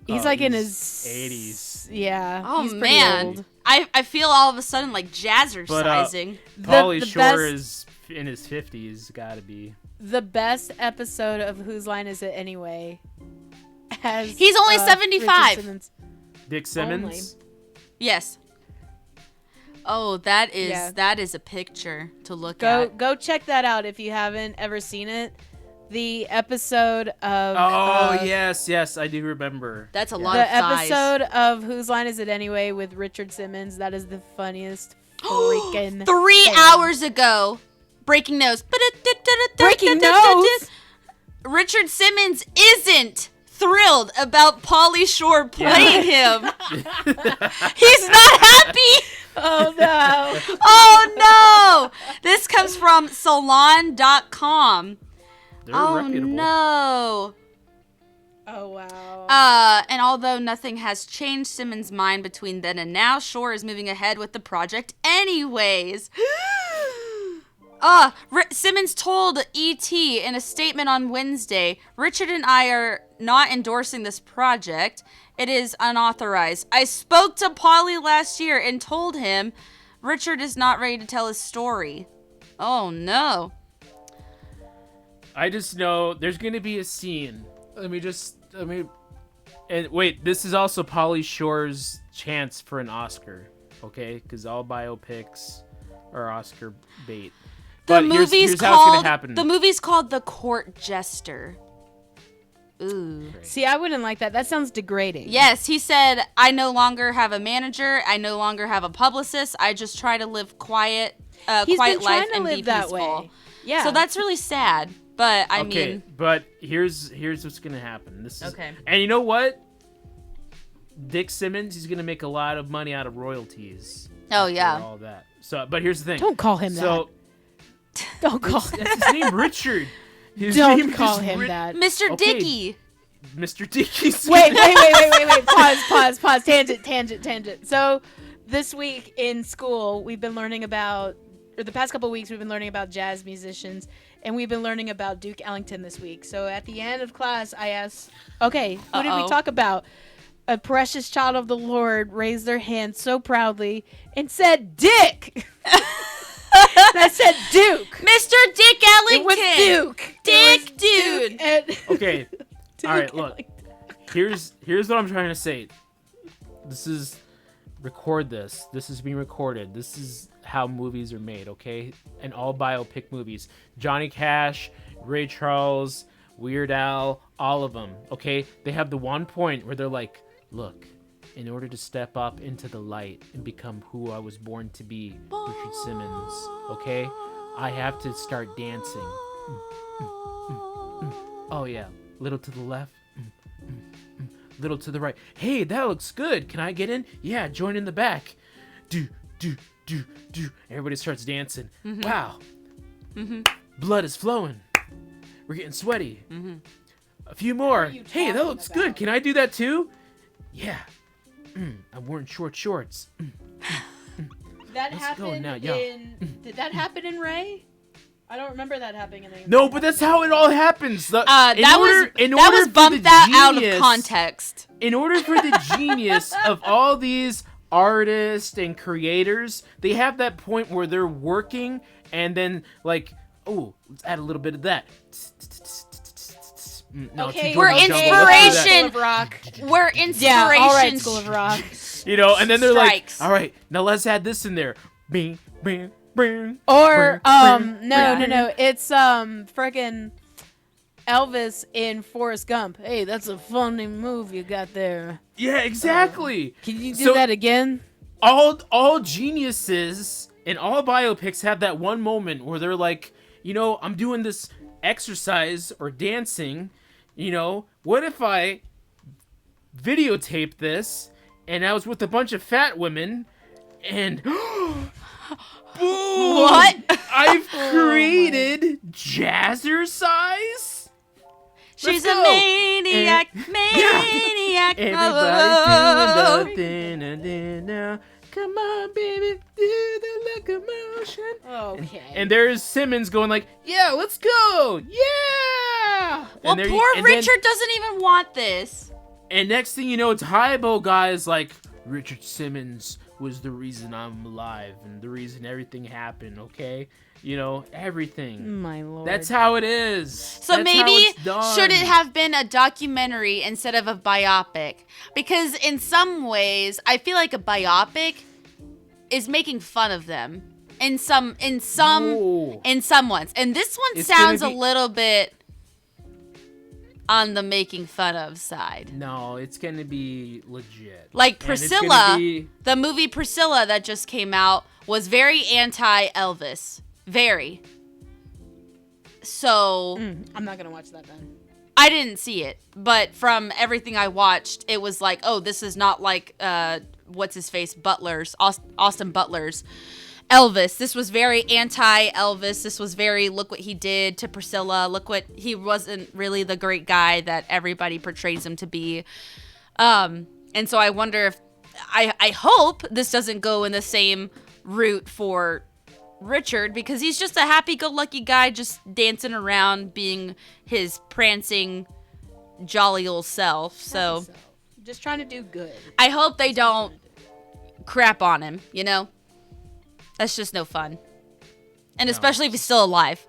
He's Oh, like in he's his 80s. Yeah. Oh, he's pretty man. old. I feel all of a sudden like jazzercising. Pauly the Shore best- is in his 50s. Gotta be. The best episode of Whose Line Is It Anyway? Has, He's only Richard 75. Simmons. Dick Simmons. Yes. Oh, that is Yeah. that is a picture to look Go at. go check that out if you haven't ever seen it. The episode of Oh, yes, I do remember. That's a Yeah. lot the of thighs. episode of Whose Line Is It Anyway with Richard Simmons. That is the funniest freaking 3 thing. hours ago. Breaking news. Breaking news? Richard Simmons isn't thrilled about Pauly Shore playing him. He's not happy. Oh no. Oh no. This comes from salon.com. They're Oh reputable. no. Oh wow. And although nothing has changed Simmons' mind between then and now, Shore is moving ahead with the project anyways. Simmons told E.T. in a statement on Wednesday, Richard and I are not endorsing this project. It is unauthorized. I spoke to Pauly last year and told him Richard is not ready to tell his story. Oh no. I just know there's gonna be a scene. And wait, this is also Pauly Shore's chance for an Oscar, okay? Because all biopics are Oscar bait. The But movie's here's how it's gonna called happen. The movie's called The Court Jester. Ooh. See, I wouldn't like that. That sounds degrading. Yes, he said, I no longer have a manager. I no longer have a publicist. I just try to live quiet He's life been trying to and live be that peaceful. way. Yeah. So that's really sad. But I Okay, mean, but here's what's gonna happen. This is Okay. And you know what? Dick Simmons, he's gonna make a lot of money out of royalties. oh after yeah. all that. So, but here's the thing. Don't call him So that. Don't call him that's his name, Richard. His Don't name call is him that. Mr. Okay. Dickey. Mr. Dickey. Wait. Pause. Tangent. So this week in school, we've been learning about, or the past couple of weeks, we've been learning about jazz musicians, and we've been learning about Duke Ellington this week. So at the end of class, I asked, okay, who did we Uh-oh. talk about? A precious child of the Lord raised their hand so proudly and said, Dick! And I said, Duke! Mr. Dick It was Ellington. Duke! Dick It was dude. Duke and- Okay. Duke All right, look. Ellington. Here's what I'm trying to say. Record this. This is being recorded. This is how movies are made, okay? And all biopic movies. Johnny Cash, Ray Charles, Weird Al, all of them, okay? They have the one point where they're like, look, in order to step up into the light and become who I was born to be, Richard Simmons, okay? I have to start dancing. Oh yeah, little to the left, little to the right. Hey, that looks good. Can I get in? Yeah, join in the back. Do. Everybody starts dancing. Wow. Blood is flowing. We're getting sweaty. A few more. you Hey, that talking looks about? good. Can I do that too? Yeah. I'm wearing short shorts. That Let's go happened now, yeah. Did that happen in Ray? I don't remember that happening in No, but that's how it all happens. That was bumped out of context. In order for the genius of all these artists and creators, they have that point where they're working and then like, oh, let's add a little bit of that. No, Okay, it's We're George Jungle. Let's do that. inspiration. School of Rock. We're inspiration. Yeah, all right, School of Rock. You know, and then they're Strikes. like, all right, now let's add this in there. Bing, bing, bing. Or bing, no, bing. it's friggin' Elvis in Forrest Gump. Hey, that's a funny move you got there. Yeah, exactly. Can you do So- that again? All geniuses and all biopics have that one moment where they're like, you know, I'm doing this exercise or dancing, you know, what if I videotape this and I was with a bunch of fat women and boom, What? I've created jazzercise. She's Let's a go. maniac. Everybody's doing nothing now. Come on, baby, do the locomotion. Okay. And there's Simmons going like, yeah, let's go, yeah. Well, And there poor and then- Richard doesn't even want this. and next thing you know, it's Hybo guys like, Richard Simmons was the reason I'm alive and the reason everything happened, okay? You know, everything. My lord. That's how it is. So That's how maybe it's done. should it have been a documentary instead of a biopic? Because in some ways, I feel like a biopic is making fun of them in some No. ones. And this one It's sounds gonna a be- little bit on the making fun of side. No, it's gonna be legit. Like And it's Priscilla, gonna be- the movie Priscilla that just came out was very anti-Elvis. Very. So I'm not gonna watch that then. I didn't see it, but from everything I watched, it was like, oh, this is not like what's his face, Austin Butler's Elvis. This was very anti-Elvis. This was very, look what he did to Priscilla. Look what, he wasn't really the great guy that everybody portrays him to be. And so I wonder if, I hope this doesn't go in the same route for Richard, because he's just a happy-go-lucky guy just dancing around, being his prancing, jolly old self. So Just trying to do good. I hope they don't crap on him, you know? That's just no fun. And especially if he's still alive.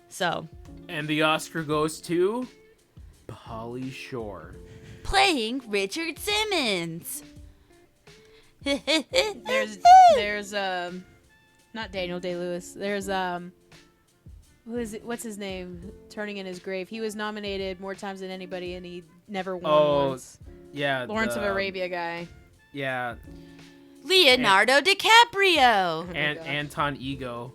So, And the Oscar goes to Pauly Shore. playing Richard Simmons. There's not Daniel Day-Lewis. There's who is it? What's his name? Turning in his grave. He was nominated more times than anybody, and he never won once. Yeah. Lawrence of Arabia guy. Yeah. Leonardo DiCaprio. Oh my And God. Anton Ego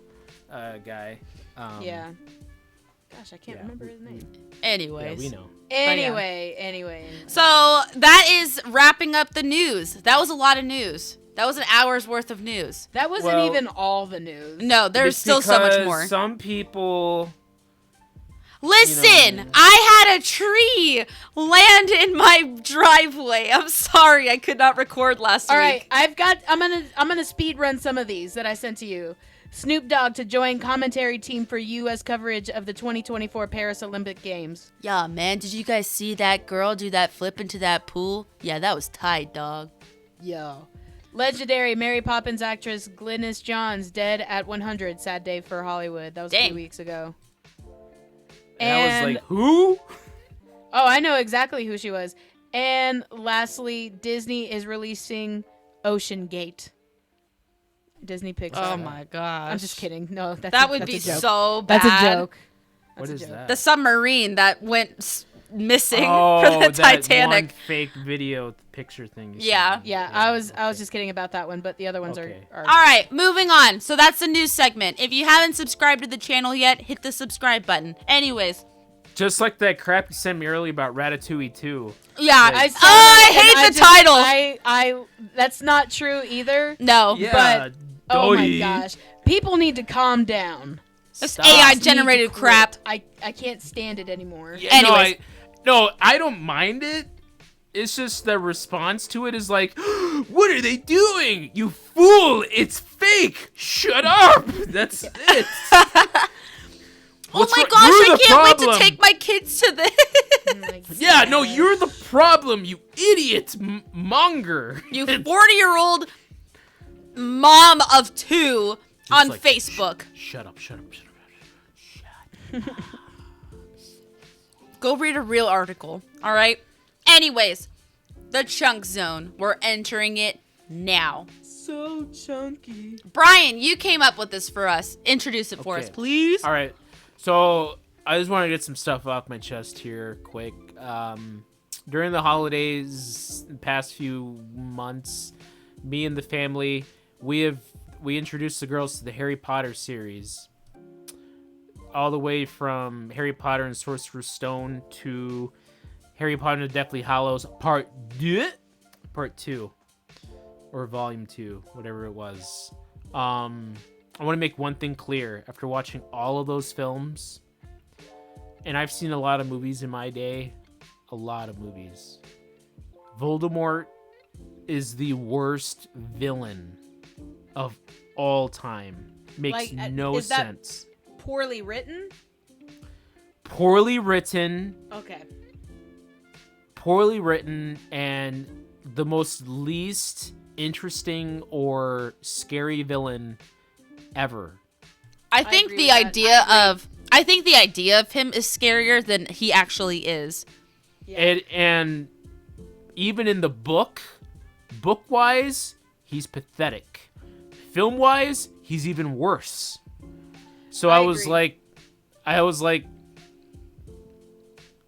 Yeah. guy. Gosh, I can't yeah, remember his name. Anyways. Yeah, we know. Anyway. So that is wrapping up the news. That was a lot of news. That was an hour's worth of news. That wasn't Well- even all the news. No, there's It's still so much because more. Some people. Listen, I had a tree land in my driveway. I'm sorry, I could not record last All week. right, I'm gonna speed run some of these that I sent to you. Snoop Dogg to join commentary team for U.S. coverage of the 2024 Paris Olympic Games. Yeah, man, did you guys see that girl do that flip into that pool? Yeah, that was tight, dog. Yo. Legendary Mary Poppins actress Glynis Johns dead at 100. Sad day for Hollywood. That was a Dang. few weeks ago. And I was And like, who? oh, I know exactly who she was. And lastly, Disney is releasing Ocean Gate. Disney Pixar. Oh my gosh. I'm just kidding. No, That would that's be a joke. so bad. That's a joke. What That's is a joke. that? The submarine that went missing Oh, for the that Titanic. one fake video picture thing. you Yeah. sent me. Yeah, I was just kidding about that one, but the other ones Okay. are All right, moving on. So that's the news segment. If you haven't subscribed to the channel yet, hit the subscribe button. Anyways, Just like that crap you sent me earlier about Ratatouille 2. yeah. I saw Oh, I that, and hate I the just- title. I that's not true either. No. Yeah. Oh my Dodie. gosh. People need to calm down. It's Stop. AI Need to generated quit. crap. I can't stand it anymore. Yeah, Anyways. no, I don't mind it. It's just the response to it is like, what are they doing? You fool! It's fake! Shut up! That's it. Oh What's my wrong? gosh, You're I the can't wait to problem. take my kids to this. Oh my Yeah, no, God. you're the problem, you idiot monger. You 40-year-old mom of two on like, Facebook. Shut up. Go read a real article, all right? Anyways, the chunk zone. We're entering it now. So chunky. Brian, you came up with this for us. Introduce it for us, Okay. please. All right, so I just want to get some stuff off my chest here quick. During the holidays, the past few months, me and the family, we introduced the girls to the Harry Potter series. All the way from Harry Potter and Sorcerer's Stone to Harry Potter and the Deathly Hallows Part 2 or Volume 2, whatever it was. I want to make one thing clear. After watching all of those films, and I've seen a lot of movies in my day, a lot of movies, Voldemort is the worst villain of all time. Makes Like, no is that- sense. Poorly written? Poorly written, Okay. and the most least interesting or scary villain ever. I think agree the with that. idea of him is scarier than he actually is. Yeah. And even in the book-wise, he's pathetic. Film-wise, he's even worse. So I I was agree. like,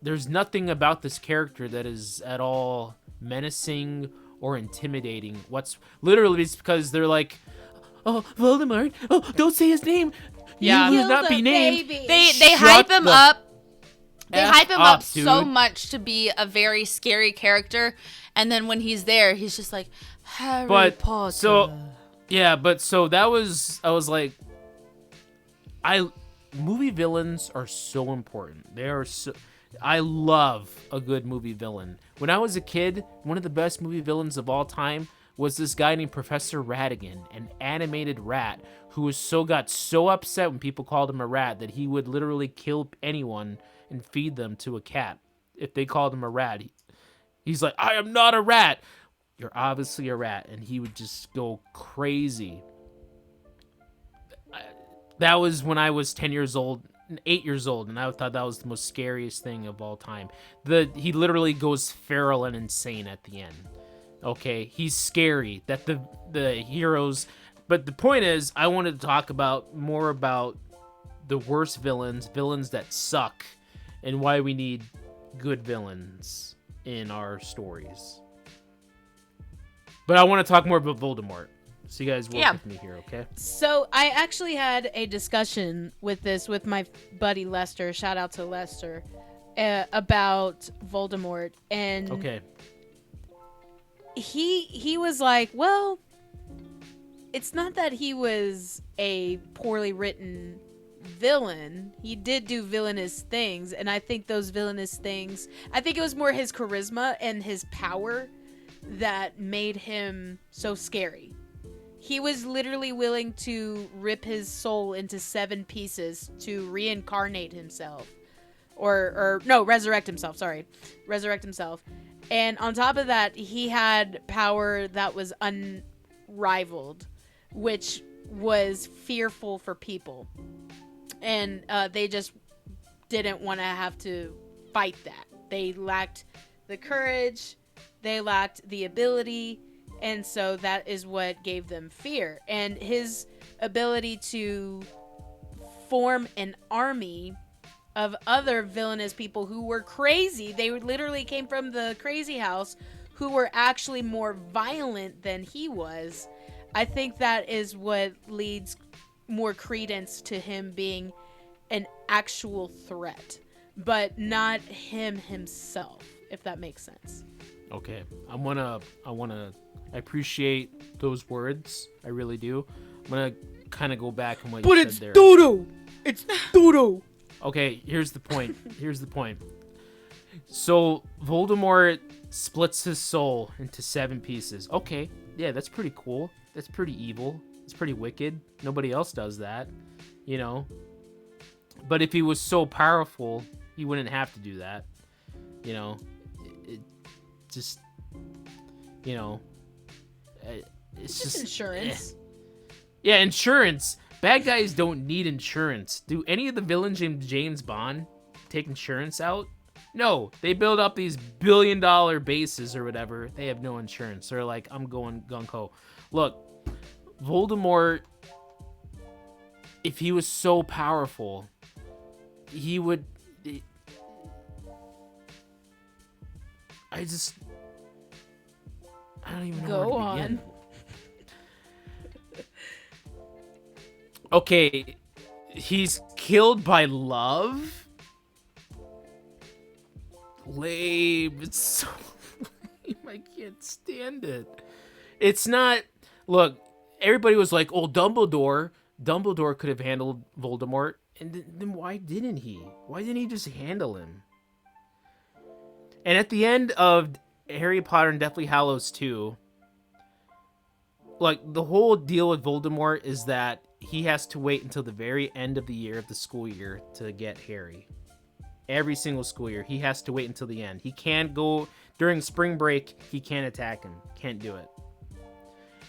there's nothing about this character that is at all menacing or intimidating. It's because they're like, oh, Voldemort, oh, don't say his name. Yeah. He will Kill not the be named. baby. They Shut hype him the up. They F hype him up, up so dude. much to be a very scary character, and then when he's there, he's just like Harry Potter. So that was, I was like, movie villains are so important. They are so, I love a good movie villain. When I was a kid, one of the best movie villains of all time was this guy named Professor Ratigan, an animated rat who got so upset when people called him a rat that he would literally kill anyone and feed them to a cat if they called him a rat. He's like, I am not a rat. You're obviously a rat. And he would just go crazy. That was when I was 8 years old, and I thought that was the most scariest thing of all time. He literally goes feral and insane at the end. Okay, he's scary. That the heroes, but the point is, I wanted to talk more about the worst villains, villains that suck, and why we need good villains in our stories. But I want to talk more about Voldemort. So you guys work with me here, okay? So I actually had a discussion with this with my buddy Lester. Shout out to Lester. About Voldemort. And Okay. He was like, well, it's not that he was a poorly written villain. He did do villainous things, and I think those villainous things, I think it was more his charisma and his power that made him so scary. He was literally willing to rip his soul into 7 pieces to reincarnate himself. Or no, resurrect himself, sorry. Resurrect himself. And on top of that, he had power that was unrivaled, which was fearful for people. And they just didn't want to have to fight that. They lacked the courage, they lacked the ability, and so that is what gave them fear. And his ability to form an army of other villainous people who were crazy. They literally came from the crazy house, who were actually more violent than he was. I think that is what leads more credence to him being an actual threat, but not him himself, if that makes sense. Okay. I appreciate those words. I really do. I'm gonna kind of go back on what you said there. Dodo! It's Dodo! Okay, here's the point. So Voldemort splits his soul into 7 pieces. Okay, yeah, that's pretty cool. That's pretty evil. It's pretty wicked. Nobody else does that, you know. But if he was so powerful, he wouldn't have to do that, you know. It just, you know, it's just insurance. Yeah, insurance. Bad guys don't need insurance. Do any of the villains in James Bond take insurance out? No, they build up these billion-dollar bases or whatever. They have no insurance. They're like, I'm going gung-ho. Look, Voldemort, if he was so powerful, he would... I don't even know Go where to begin. on. Okay, he's killed by love? Lame. It's so lame. I can't stand it. It's not... Look, everybody was like, oh, Dumbledore could have handled Voldemort. And then why didn't he? Why didn't he just handle him? And at the end of Harry Potter and Deathly Hallows 2, like, the whole deal with Voldemort is that he has to wait until the very end of the year, of the school year, to get Harry. Every single school year, he has to wait until the end. He can't go during spring break. He can't attack him. Can't do it.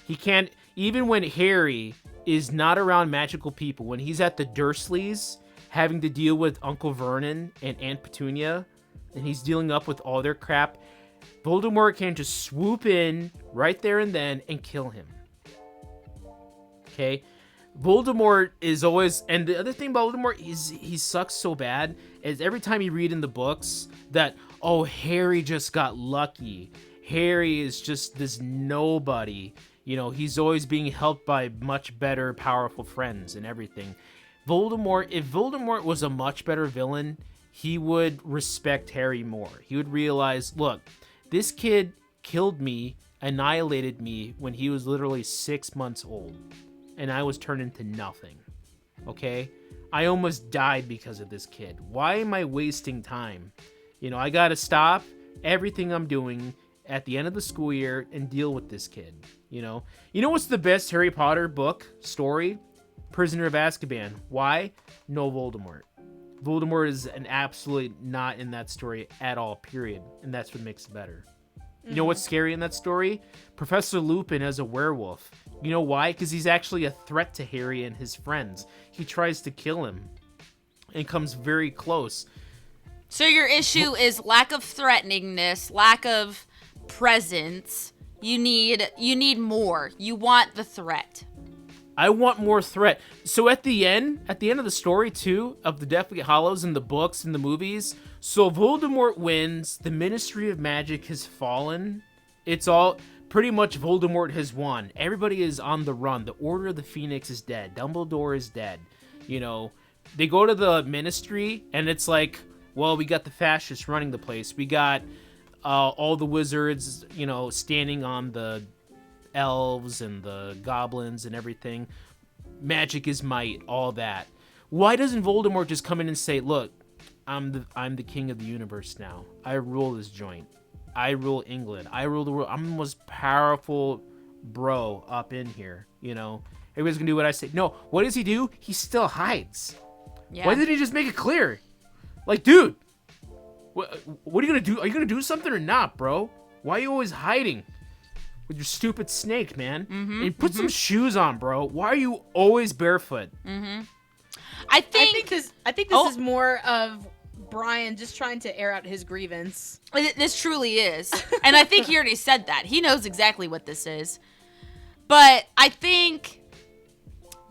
He can't, even when Harry is not around magical people, when he's at the Dursleys having to deal with Uncle Vernon and Aunt Petunia, and he's dealing up with all their crap, Voldemort can just swoop in right there and then and kill him. Okay? Voldemort is always, and the other thing about Voldemort is he sucks so bad, is every time you read in the books that, oh, Harry just got lucky. Harry is just this nobody. You know, he's always being helped by much better, powerful friends and everything. Voldemort, if Voldemort was a much better villain, he would respect Harry more. He would realize, look, this kid killed me, annihilated me when he was literally 6 months old. And I was turned into nothing. Okay? I almost died because of this kid. Why am I wasting time? You know, I gotta stop everything I'm doing at the end of the school year and deal with this kid. You know what's the best Harry Potter book story? Prisoner of Azkaban. Why? No Voldemort. Voldemort is an absolutely not in that story at all, period. And that's what makes it better. You know what's scary in that story? Professor Lupin as a werewolf. You know why? Because he's actually a threat to Harry and his friends. He tries to kill him and comes very close. So your issue is lack of threateningness, lack of presence. You need more. You want the threat. I want more threat. So at the end of the story too, of the Deathly Hallows in the books and the movies, so Voldemort wins, the Ministry of Magic has fallen. It's all pretty much Voldemort has won. Everybody is on the run. The Order of the Phoenix is dead. Dumbledore is dead. You know, they go to the Ministry and it's like, well, we got the fascists running the place. We got all the wizards, you know, standing on the elves and the goblins and everything. Magic is might, all that. Why doesn't Voldemort just come in and say, look, I'm the king of the universe now. I rule this joint. I rule England. I rule the world. I'm the most powerful bro up in here, you know. Everybody's gonna do what I say. No, what does he do? He still hides. Yeah. Why didn't he just make it clear? Like, dude, what are you gonna do? Are you gonna do something or not, bro? Why are you always hiding with your stupid snake, man? And put some shoes on, bro. Why are you always barefoot? I think this is more of Brian just trying to air out his grievance. this truly is. And I think he already said that. He knows exactly what this is. But I think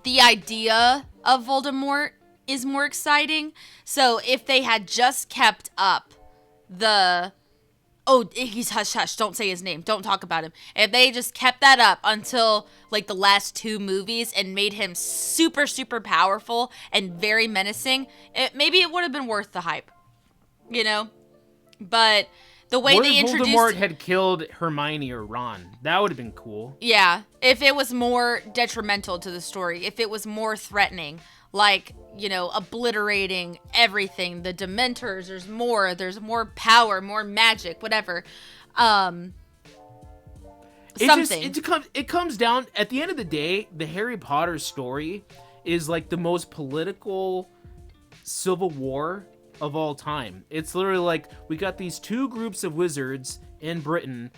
the idea of Voldemort is more exciting. So if they had just kept up the... Oh, he's hush hush. Don't say his name. Don't talk about him. If they just kept that up until like the last 2 movies and made him super, super powerful and very menacing, maybe it would have been worth the hype, you know? But the way What they if introduced... Voldemort had killed Hermione or Ron? That would have been cool. Yeah, if it was more detrimental to the story, if it was more threatening, like, you know, obliterating everything, the Dementors, there's more power, more magic, whatever. Something. It comes down, at the end of the day, the Harry Potter story is like the most political civil war of all time. It's literally like, we got these 2 groups of wizards in Britain.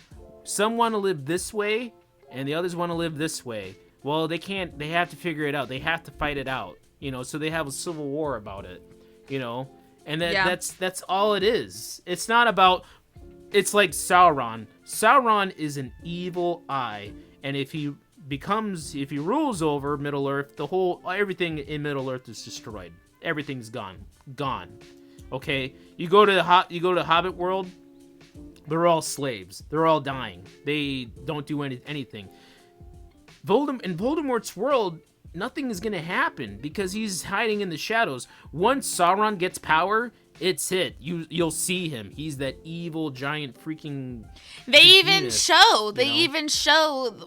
Some want to live this way, and the others want to live this way. Well, they can't, they have to figure it out. They have to fight it out. You know, so they have a civil war about it, you know, and that's all it is. It's not about, it's like Sauron. Sauron is an evil eye, and if he rules over Middle Earth, everything in Middle Earth is destroyed. Everything's gone. Okay, you go to Hobbit world, they're all slaves. They're all dying. They don't do anything. In Voldemort's world, nothing is going to happen because he's hiding in the shadows. Once Sauron gets power, it's it. You'll see him. He's that evil giant freaking... They even show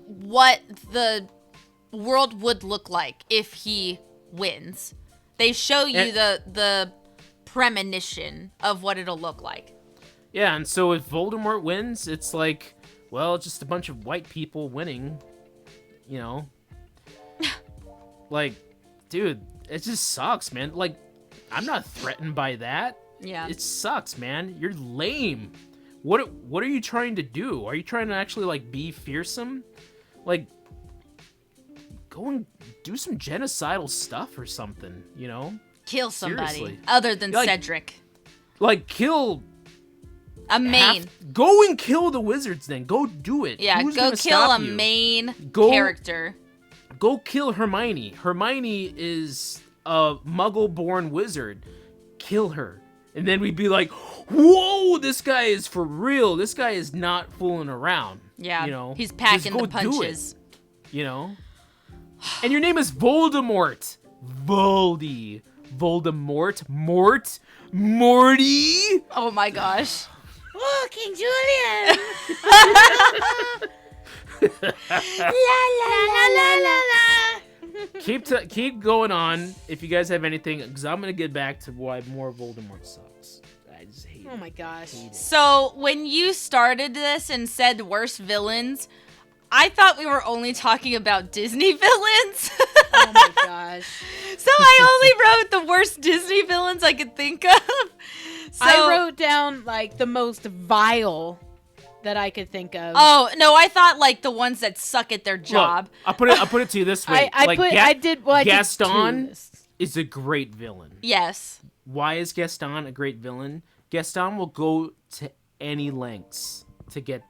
what the world would look like if he wins. They show you the premonition of what it'll look like. Yeah, and so if Voldemort wins, it's like, well, it's just a bunch of white people winning, you know. Like, dude, it just sucks, man. Like, I'm not threatened by that. Yeah. It sucks, man. You're lame. What are you trying to do? Are you trying to actually, like, be fearsome? Like, go and do some genocidal stuff or something, you know? Kill somebody. Seriously. Other than Like- Cedric. Like, kill... A main. Go and kill the wizards then. Go do it. Yeah, Who's go gonna kill stop a you? main Go- character. Go kill Hermione. Hermione is a muggle-born wizard. Kill her. And then we'd be like, whoa, this guy is for real. This guy is not fooling around. Yeah, you know? he's packing Just go the punches. do it, you know? And your name is Voldemort. Voldemort. Morty. Oh my gosh. Oh, King Julian! Keep going on if you guys have anything, because I'm gonna get back to why more Voldemort sucks. I just hate Oh my gosh. it. So when you started this and said worst villains, I thought we were only talking about Disney villains. Oh my gosh. So I only wrote the worst Disney villains I could think of. So, I wrote down like the most vile that I could think of. Oh no, I thought like the ones that suck at their job. Look, I'll put it to you this way. I did two Gaston lists. is a great villain. Yes. Why is Gaston a great villain? Gaston will go to any lengths to get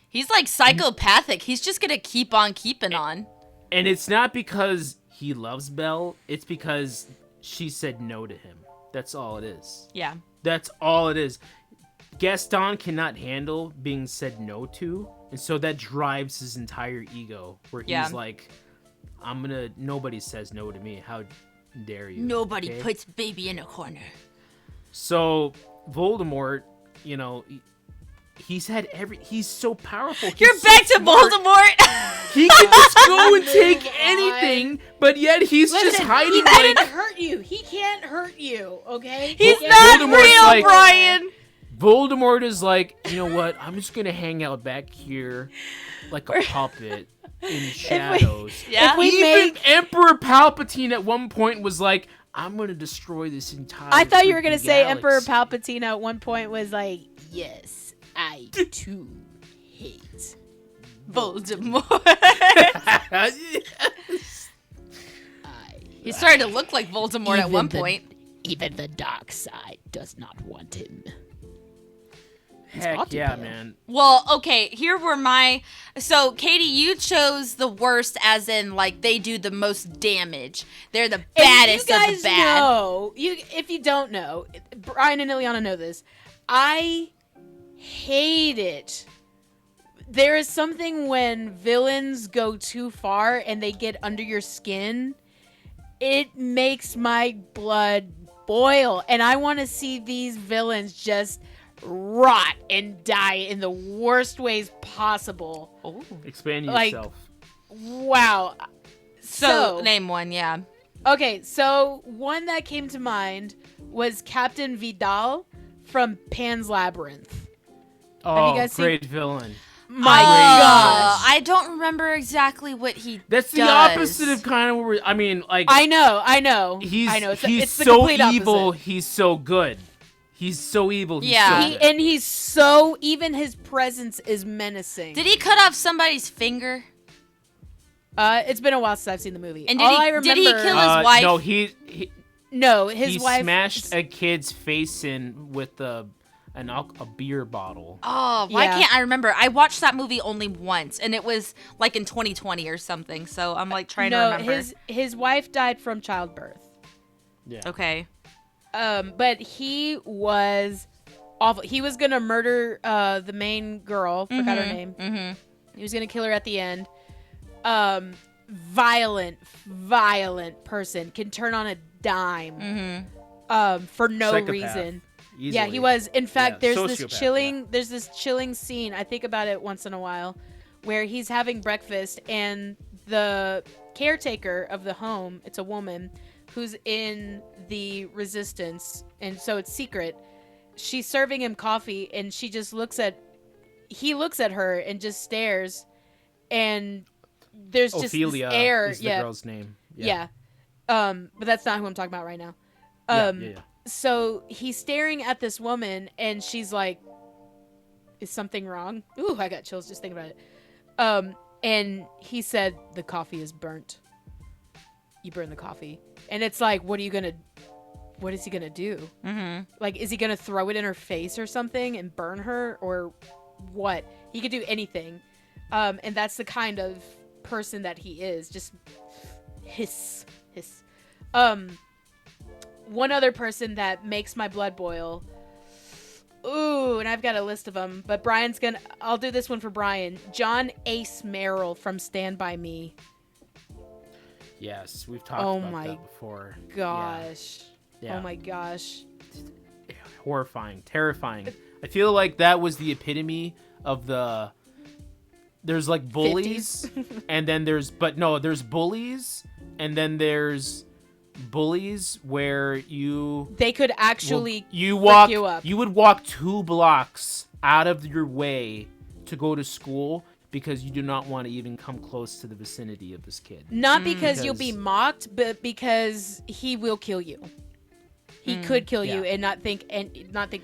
He's like psychopathic. He's just gonna keep on keeping on. And it's not because he loves Belle, it's because she said no to him. That's all it is. Yeah. That's all it is. Gaston cannot handle being said no to, and so that drives his entire ego, where he's like, nobody says no to me. How dare you? Nobody okay? puts baby in a corner. So Voldemort, you know, he's so powerful. You're He's back so to smart. Voldemort. He can just go and take anything, but yet he's just hiding. He Like, can't hurt you. He can't hurt you. Okay. He's He not can't- Voldemort's real, like- Brian. Voldemort is like, you know what? I'm just gonna hang out back here like a puppet in shadows. Yeah. If we Even make- Emperor Palpatine at one point was like, I'm gonna destroy this entire. I thought you were gonna freaking say Emperor galaxy." Palpatine at one point was like, "Yes, I too hate." Voldemort. I, He started to look like Voldemort at Even one the- point. even the dark side does not want him. Heck yeah, man. Well, okay, here were my... So, Katie, you chose the worst as in, like, they do the most damage. They're the baddest you of guys the bad. know, if you don't know, Brian and Ileana know this. I hate it. There is something when villains go too far and they get under your skin. It makes my blood boil. And I want to see these villains just rot and die in the worst ways possible. Oh. Expand Like- yourself. Wow. So, name one, yeah. Okay, so one that came to mind was Captain Vidal from Pan's Labyrinth. Oh, guys seen- great villain. My Oh, gosh. I don't remember exactly what he That's the does. opposite of kind of where I mean, like I know. I know. he's It's the so complete evil, opposite. he's so good. He's so evil, he's Yeah. so He, good. and he's so, even his presence is menacing. Did he cut off somebody's finger? It's been a while since I've seen the movie. And All I remember, did he kill his wife? No, he No, his wife smashed a kid's face in with a beer bottle. Oh, why Yeah. can't I remember? I watched that movie only once, and it was like in 2020 or something. So I'm like trying to No, remember. his wife died from childbirth. Yeah. Okay. But he was awful. He was gonna murder the main girl. Forgot her name. Mm-hmm. He was gonna kill her at the end. Violent person, can turn on a dime. Mm-hmm. For no Psychopath. reason. Easily. Yeah, he was. In fact, Yeah, there's this sociopath, chilling scene. I think about it once in a while, where he's having breakfast and the caretaker of the home, it's a woman who's in the resistance, and so it's secret. She's serving him coffee, and he looks at her and just stares, and there's just Ophelia this air. is the Yeah, girl's name. yeah. But that's not who I'm talking about right now. Yeah. So he's staring at this woman, and she's like, "Is something wrong?" Ooh, I got chills just thinking about it. And he said, "The coffee is burnt. You burned the coffee." And it's like, what is he gonna do? Mm-hmm. Like, is he gonna throw it in her face or something and burn her, or what? He could do anything. And that's the kind of person that he is. Just hiss. One other person that makes my blood boil. Ooh, and I've got a list of them, but I'll do this one for Brian. John Ace Merrill from Stand By Me. Yes, we've talked Oh about my that before. Gosh. Yeah. Oh my gosh. Horrifying, terrifying. I feel like that was the epitome of there's like bullies and then there's bullies and then there's bullies where They could actually you would walk 2 blocks out of your way to go to school because you do not want to even come close to the vicinity of this kid. not because you'll be Because- mocked, but because he will kill you. He could kill you Yeah. and not think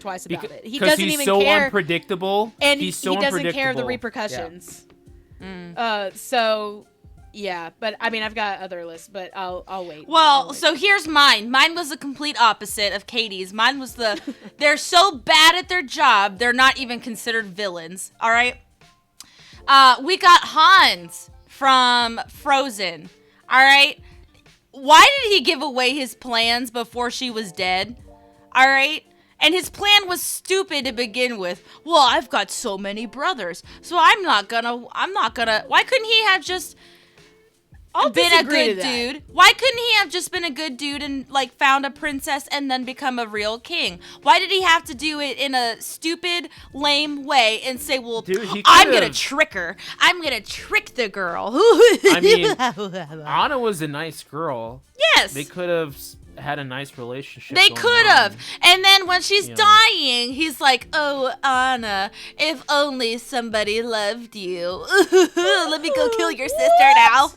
twice about it. He Because doesn't he's even so care, unpredictable. and he's so he doesn't care of the unpredictable. repercussions. Mm. So yeah, but I mean, I've got other lists, but I'll wait. Well, so here's mine. Mine was the complete opposite of Katie's. Mine was they're so bad at their job, they're not even considered villains. All right. We got Hans from Frozen. All right. why did he give away his plans before she was dead? All right? And his plan was stupid to begin with. Well, I've got so many brothers, so I'm not gonna, why couldn't he have just been a good dude? Why couldn't he have just been a good dude and, like, found a princess and then become a real king? Why did he have to do it in a stupid, lame way and say, well, Dude, I'm gonna trick her. I'm gonna trick the girl. I mean, Anna was a nice girl. Yes. They could have had a nice relationship. They going could on. have. And then when she's You know. dying, he's like, oh, Anna, if only somebody loved you. Let me go kill your sister now.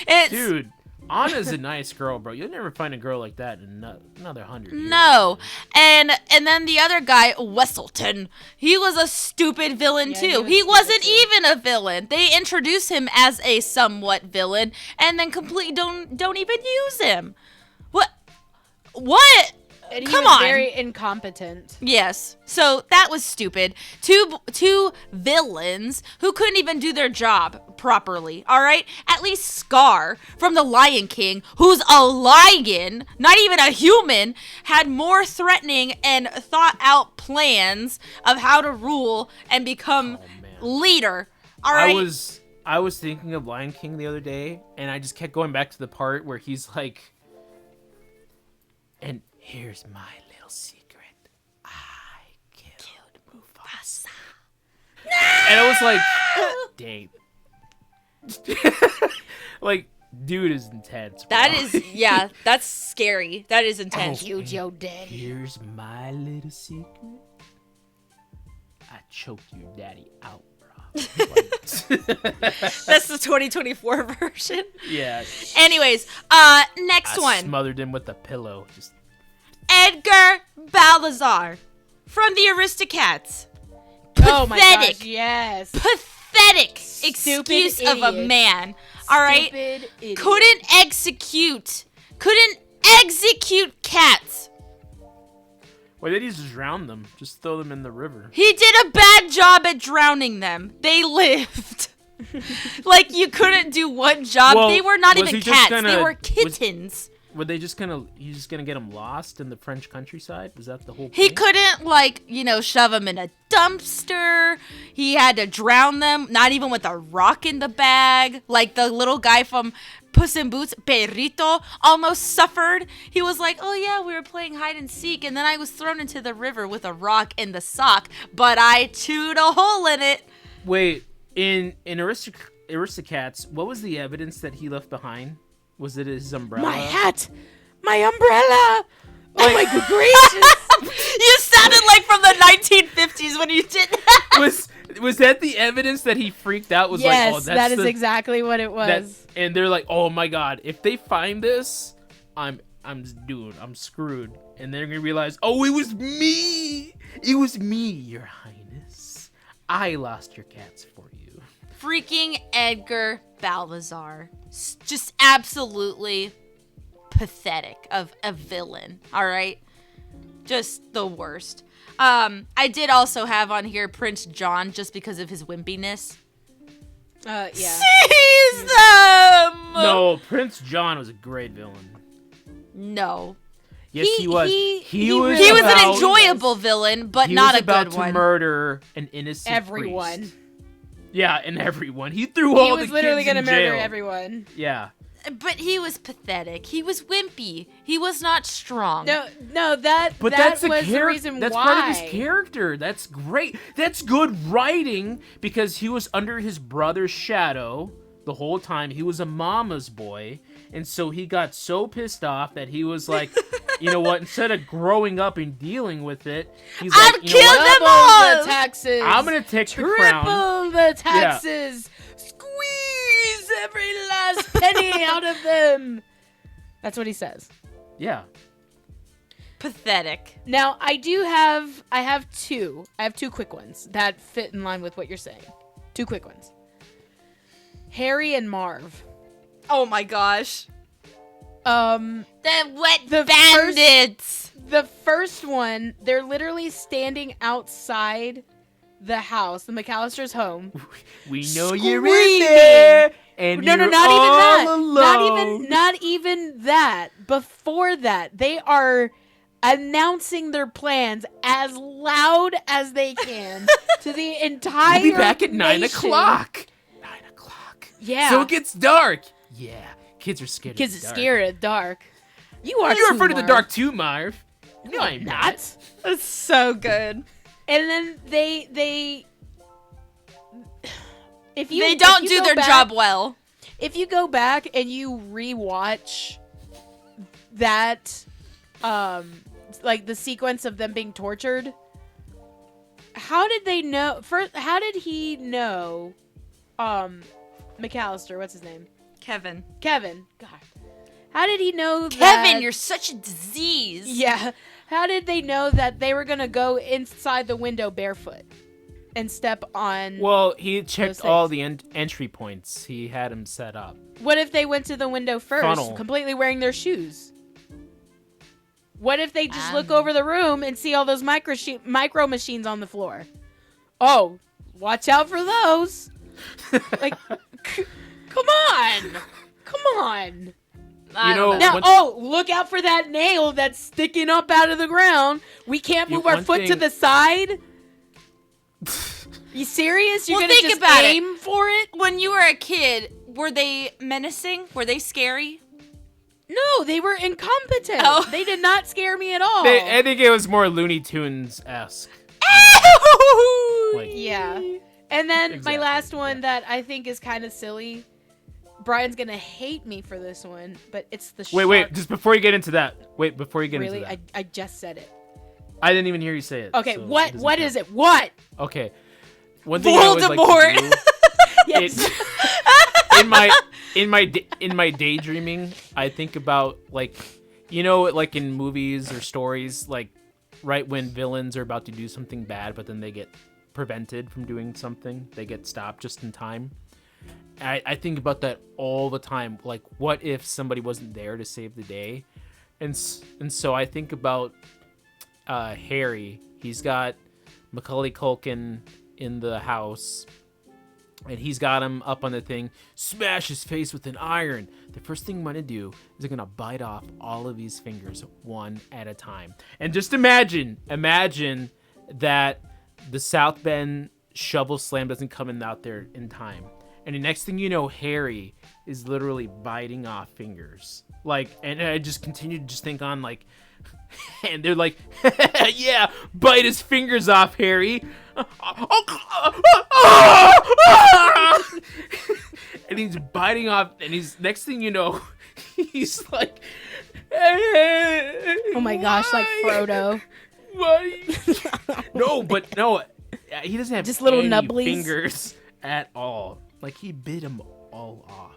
It's, Dude, Anna's a nice girl, bro. You'll never find a girl like that in another 100 years. no. And then the other guy, Wesselton, he was a stupid villain Yeah, too. he He was wasn't stupid, even a villain. They introduce him as a somewhat villain and then completely don't even use him. What? And he Come was on. very incompetent. Yes. So that was stupid. Two villains who couldn't even do their job properly. All right? At least Scar from The Lion King, who's a lion, not even a human, had more threatening and thought out plans of how to rule and become leader. All right? I was thinking of Lion King the other day, and I just kept going back to the part where he's like, and here's my little secret. I killed Mufasa. And I was like, dang. Like, dude is intense, bro. That is, yeah, that's scary. That is intense. Killed your daddy. Here's my little secret. I choked your daddy out, bro. That's the 2024 version. Yeah. Anyways, next I one. smothered him with a pillow. Just Edgar Balazar from the Aristocats. Oh my gosh, Pathetic. yes. Pathetic Stupid excuse of a idiot. man. All right? Stupid idiot. Couldn't execute cats. why did he just drown them? Just throw them in the river. He did a bad job at drowning them. They lived. Like, you couldn't do one job. Well, They were not was even he just cats. gonna- They were was- kittens. Were they just he's just gonna get them lost in the French countryside? Was that the whole He point? couldn't, like, shove them in a dumpster. He had to drown them, not even with a rock in the bag. Like the little guy from Puss in Boots, Perrito, almost suffered. He was like, oh yeah, we were playing hide and seek, and then I was thrown into the river with a rock in the sock, but I chewed a hole in it. Wait, in Aristocats, what was the evidence that he left behind? Was it his umbrella? My hat! My umbrella! Oh my good gracious! You sounded like from the 1950s when you did that. Was that the evidence that he freaked out? Was Yes, like, oh, that is exactly what it was. and they're like, oh my god, if they find this, I'm screwed. And they're gonna realize, oh, it was me, Your Highness. I lost your cats for you. Freaking Edgar Balthazar. Just absolutely pathetic of a villain. All right? Just the worst. I did also have on here Prince John just because of his wimpiness. Yeah. Seize them! No, Prince John was a great villain. No. Yes, he was. he was. really He was about, an enjoyable villain, but he not was a about good to one. murder an innocent Everyone. priest. Yeah, and everyone. He threw He all the was literally kids gonna in murder jail. everyone. Yeah. But he was pathetic. He was wimpy. He was not strong. No, But that that's was a the reason That's why. part of his character. That's great. That's good writing because he was under his brother's shadow the whole time. He was a mama's boy, and so he got so pissed off that he was like, you know what? Instead of growing up and dealing with it, he's I've like, you know killed what? them all! the taxes. I'm gonna take the crown. Triple the taxes. Squeeze every last penny out of them. That's what he says. Yeah. Pathetic. Now, I have two quick ones that fit in line with what you're saying. Two quick ones. Harry and Marv. Oh my gosh. The The wet The bandits. first one, they're literally standing outside the house, the McAllister's home. We know you're in Screaming. there. and No, you're not even all that. alone. Not even that. Before that, they are announcing their plans as loud as they can to the entire We'll be back at 9 nation. o'clock. 9 o'clock. Yeah. So it gets dark. Yeah. Kids are scared Kids of are the dark. scared of dark. You are You're too, afraid of the Marv. dark too, Marv. No, I'm not. That's so good. And then they if you They don't if you do go their back- job well. If you go back and you rewatch that like the sequence of them being tortured, how did they know first how did he know McAllister, what's his name? Kevin. Kevin. God. How did he know Kevin, that you're such a disease. Yeah. How did they know that they were going to go inside the window barefoot and step on Well, he checked Those all things. the entry points. He had them set up. What if they went to the window first, Funnel. completely wearing their shoes? What if they just look Um. over the room and see all those micro machines on the floor? Oh, watch out for those. Like, come on. Come on. I You don't know, Now, One- oh, look out for that nail that's sticking up out of the ground. We can't You- move our one foot to thing- the side. You serious? You're Well, gonna think just about it. aim for it? When you were a kid, were they menacing? Were they scary? No, they were incompetent. Oh. They did not scare me at all. I think it was more Looney Tunes esque. Like, Yeah. And then my Exactly, last one yeah. that I think is kind of silly. Brian's gonna hate me for this one, but it's the wait, shark. just before you get into that. Wait, before you get Really? into that. I just said it. I didn't even hear you say it. Okay, so what? it doesn't What count. is it? What? Okay. One thing I always like to Voldemort. do, Yes. in my daydreaming, I think about like like in movies or stories, like right when villains are about to do something bad, but then they get prevented from doing something, they get stopped just in time. I think about that all the time. Like, what if somebody wasn't there to save the day? And so I think about Harry. He's got Macaulay Culkin in the house, and he's got him up on the thing. Smash his face with an iron. The first thing I'm gonna do is I'm gonna bite off all of his fingers one at a time. And just imagine that the South Bend shovel slam doesn't come in out there in time. And the next thing you know, Harry is literally biting off fingers. Like, and I just continue to just think on like, and they're like, yeah, bite his fingers off, Harry. And he's biting off, and he's next thing you know, he's like, Oh my gosh, like Frodo. Why? No, he doesn't have Just little any nubblies? fingers at all. Like, he bit them all off.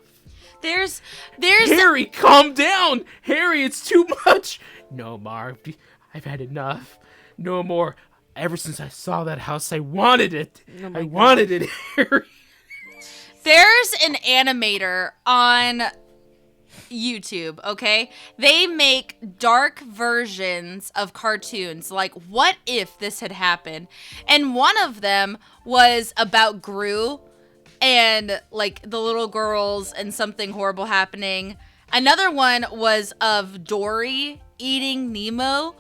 There's Harry, calm down. Harry, it's too much. No, Marv, I've had enough. No more. Ever since I saw that house, I wanted it. I wanted it, Harry. There's an animator on YouTube, okay? They make dark versions of cartoons. Like, what if this had happened? And one of them was about Gru and, like, the little girls and something horrible happening. Another one was of Dory eating Nemo.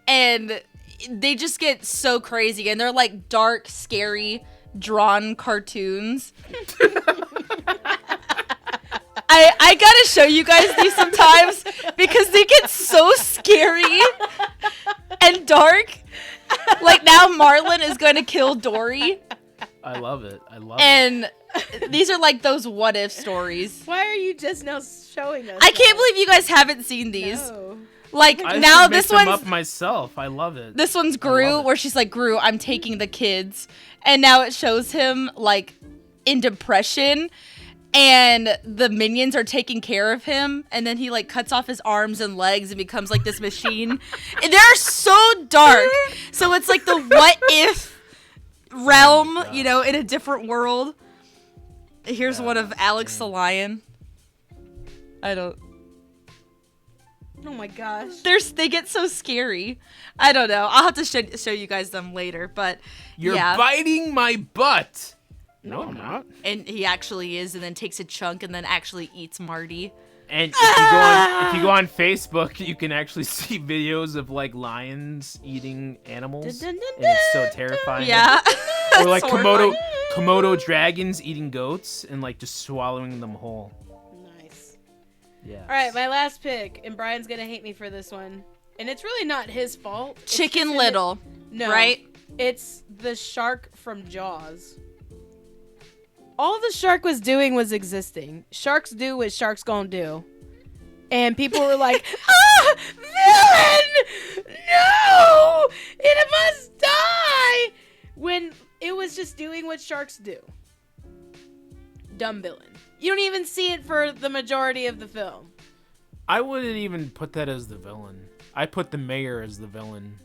And they just get so crazy. And they're, like, dark, scary, drawn cartoons. I gotta show you guys these sometimes because they get so scary and dark. Like, now Marlin is going to kill Dory. I love it. I love it. And these are like those what if stories. Why are you just now showing us? I can't believe you guys haven't seen these. No. Like, I now should make this them one's up myself. I love it. this one's love Gru, it. where she's like, Gru, I'm taking the kids. And now it shows him like in depression. And the minions are taking care of him, and then he like cuts off his arms and legs and becomes like this machine. And they're so dark. So it's like the what if realm, gosh. you know, in a different world. Here's one of Alex the Lion. I don't. Oh my gosh. They get so scary. I don't know. I'll have to show you guys them later. But You're yeah. biting my butt. No, I'm not. And he actually is, and then takes a chunk and then actually eats Marty. And if you go on Facebook, you can actually see videos of like lions eating animals, and it's so terrifying. Yeah. Or like It's horrifying. Komodo dragons eating goats and like just swallowing them whole. Nice. Yeah. All right, my last pick, and Brian's gonna hate me for this one, and it's really not his fault. It's Chicken just in Little. No, Right? It's the shark from Jaws. All the shark was doing was existing. Sharks do what sharks gonna do. And people were like, ah, villain! No! It must die! When it was just doing what sharks do. Dumb villain. You don't even see it for the majority of the film. I wouldn't even put that as the villain. I put the mayor as the villain,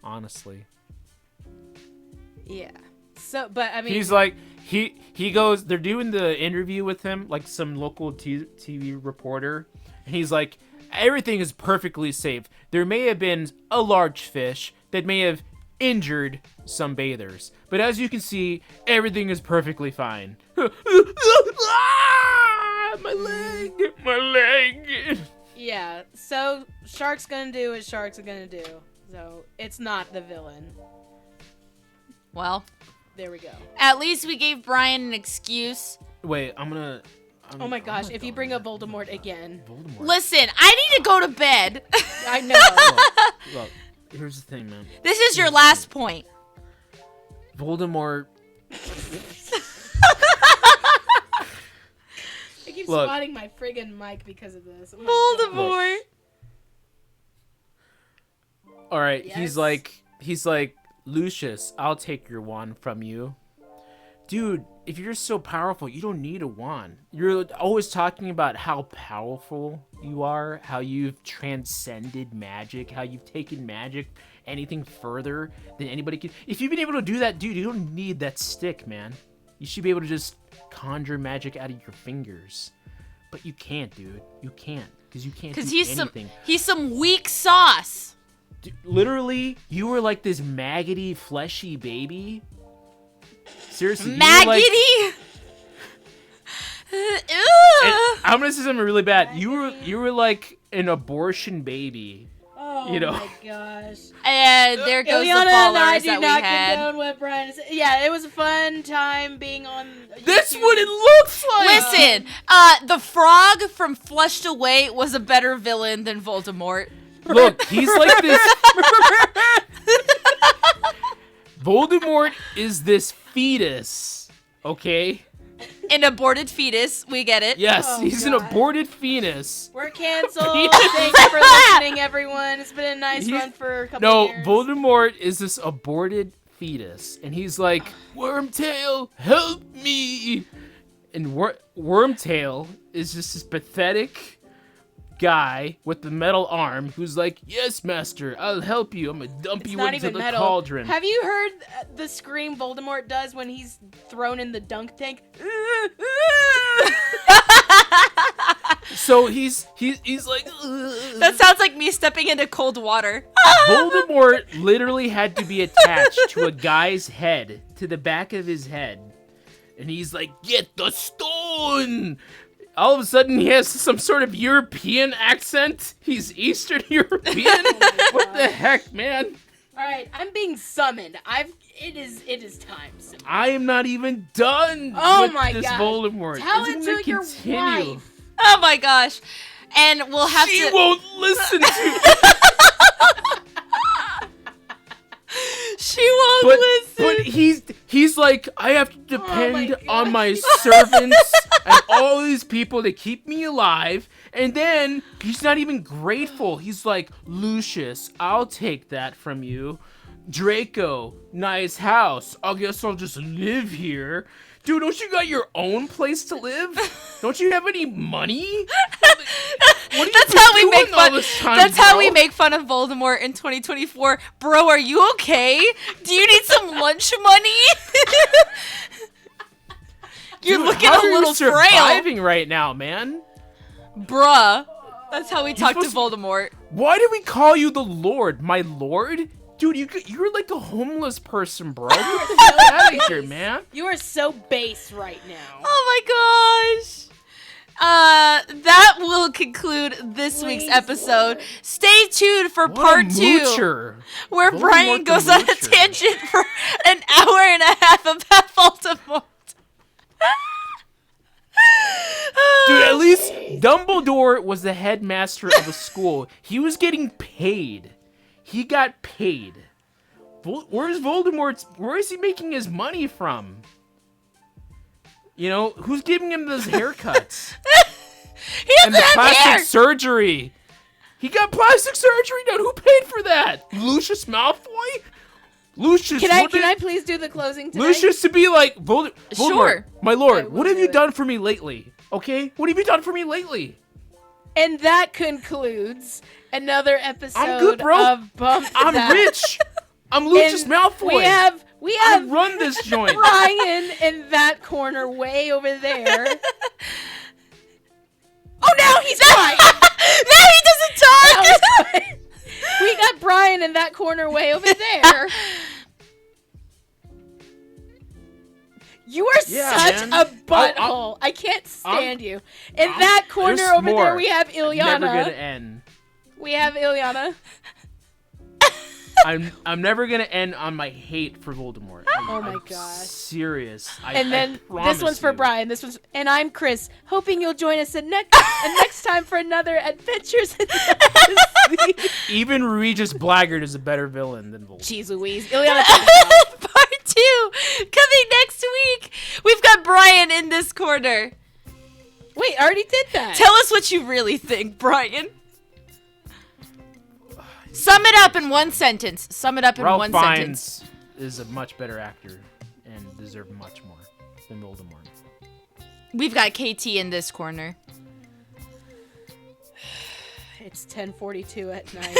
honestly. Yeah. So, but I mean, He's like he goes. They're doing the interview with him, like some local TV reporter, and he's like, everything is perfectly safe. There may have been a large fish that may have injured some bathers, but as you can see, everything is perfectly fine. Ah, my leg. yeah. So sharks gonna do what sharks are gonna do. So it's not the villain. Well, There we go. at least we gave Brian an excuse. Wait, I'm Oh my gosh! If you bring up Voldemort again, Voldemort. Listen, I need to go to bed. I know. Look, here's the thing, man. This is your last point. Voldemort. I keep Look. spotting my friggin' mic because of this. Oh my Voldemort. All right, Yes. he's like, Lucius, I'll take your wand from you. Dude, if you're so powerful, you don't need a wand. You're always talking about how powerful you are, how you've transcended magic, how you've taken magic anything further than anybody can. If you've been able to do that, dude, you don't need that stick, man. You should be able to just conjure magic out of your fingers. But you can't, dude. You can't. Because you can't do Because he's anything. some weak sauce. Dude, literally, you were like this maggoty, fleshy baby. Seriously, you were like, Maggoty. and Ew. I'm gonna say something really bad. You were like an abortion baby. Oh You know. my gosh. And there goes Ileana the and I followers do that not we had. condone what Brian is. Yeah, it was a fun time being on. That's YouTube. what it looks like. Listen, the frog from Flushed Away was a better villain than Voldemort. Look, he's like this. Voldemort is this fetus. Okay. An aborted fetus, we get it. Yes, Oh, he's an God. aborted fetus. We're canceled. He- Thank you for listening, everyone. It's been a nice He's- run for a couple No, years. Voldemort is this aborted fetus, and he's like, Wormtail, help me! And Wormtail is just this pathetic guy with the metal arm who's like, yes, master, I'll help you. I'm gonna dump It's you not into even the metal. cauldron. Have you heard the scream Voldemort does when he's thrown in the dunk tank? So he's like, "Ugh." That sounds like me stepping into cold water. Voldemort literally had to be attached to a guy's head, to the back of his head. And he's like, get the stone! All of a sudden, he has some sort of European accent. He's Eastern European. What the heck, man? All right, I'm being summoned. It is time. Simon. I am not even done Oh with my this gosh. Voldemort. Tell It's it gonna to your continue. wife. Oh my gosh. And we'll have She to. won't listen to She won't but, listen. but he's like, I have to depend gosh. on my servants and all these people to keep me alive. And then he's not even grateful. He's like, Lucius, I'll take that from you. Draco, nice house. I guess I'll just live here. Dude, don't you got your own place to live? Don't you have any money? What are you That's how we doing make all fun. this time, That's how we bro? make fun of Voldemort in 2024. Bro, are you okay? Do you need some lunch money? You're Dude, looking how a are you little frail, surviving right now, man. bruh. That's how we talk to supposed Voldemort. Why do we call you the Lord? My Lord? Dude, you're like a homeless person, bro. Get the hell out of here, man. You are so base right now. Oh my gosh. That will conclude this week's episode. Lord. Stay tuned for What part a 2, moocher. where Voldemort Brian the goes on a moocher. tangent for an hour and a half about Voldemort. Dude, at least Dumbledore was the headmaster of a school. He was getting paid. He got paid. Where is he making his money from? You know, who's giving him those haircuts? He And doesn't the have plastic hair. surgery. He got plastic surgery done. Who paid for that? Lucius Malfoy? Lucius, Can I please do the closing today? Lucius to be like, Voldemort, Sure. my lord, I will what have do you it. done for me lately? Okay? What have you done for me lately? And that concludes another episode I'm good, bro. of Bump I'm That. rich. I'm Lucius And Malfoy. We I have run this joint. Brian in that corner way over there. Oh, now he's quiet. Now he doesn't Now talk. he's quiet. We got Brian in that corner way over there. You are Yeah, such man. a butthole. I can't stand you. In that corner There's over there, more. we have Never gonna Ilyana. end. We have Ilyana. I'm never gonna end on my hate for Voldemort. Oh my I'm gosh. serious. And then this promise one's for you. Brian. And I'm Chris. Hoping you'll join us next time for another Adventures in the Sea. Even Regis Blackguard is a better villain than Voldemort. Jeez Louise. Ilyana, take us out. Part 2 coming next week. We've got Brian in this corner. Wait, I already did that. Tell us what you really think, Brian. Sum it up in one sentence. Sum it up in Ralph one Fiennes sentence. is a much better actor and deserved much more than Voldemort. We've got KT in this corner. It's 10:42 at night.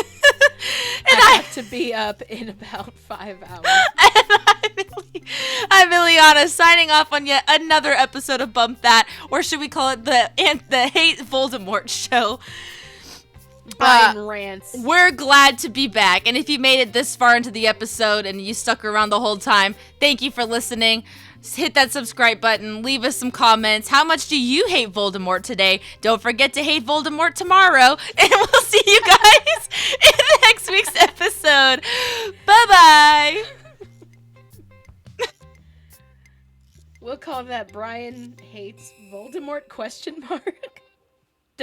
And I have to be up in about 5 hours. I'm Ileana signing off on yet another episode of Bump That, or should we call it the Hate Voldemort Show? Brian rants. We're glad to be back, and if you made it this far into the episode and you stuck around the whole time, thank you for listening. Hit that subscribe button, leave us some comments. How much do you hate Voldemort today? Don't forget to hate Voldemort tomorrow, and we'll see you guys in next week's episode. Bye-bye! We'll call that Brian hates Voldemort ?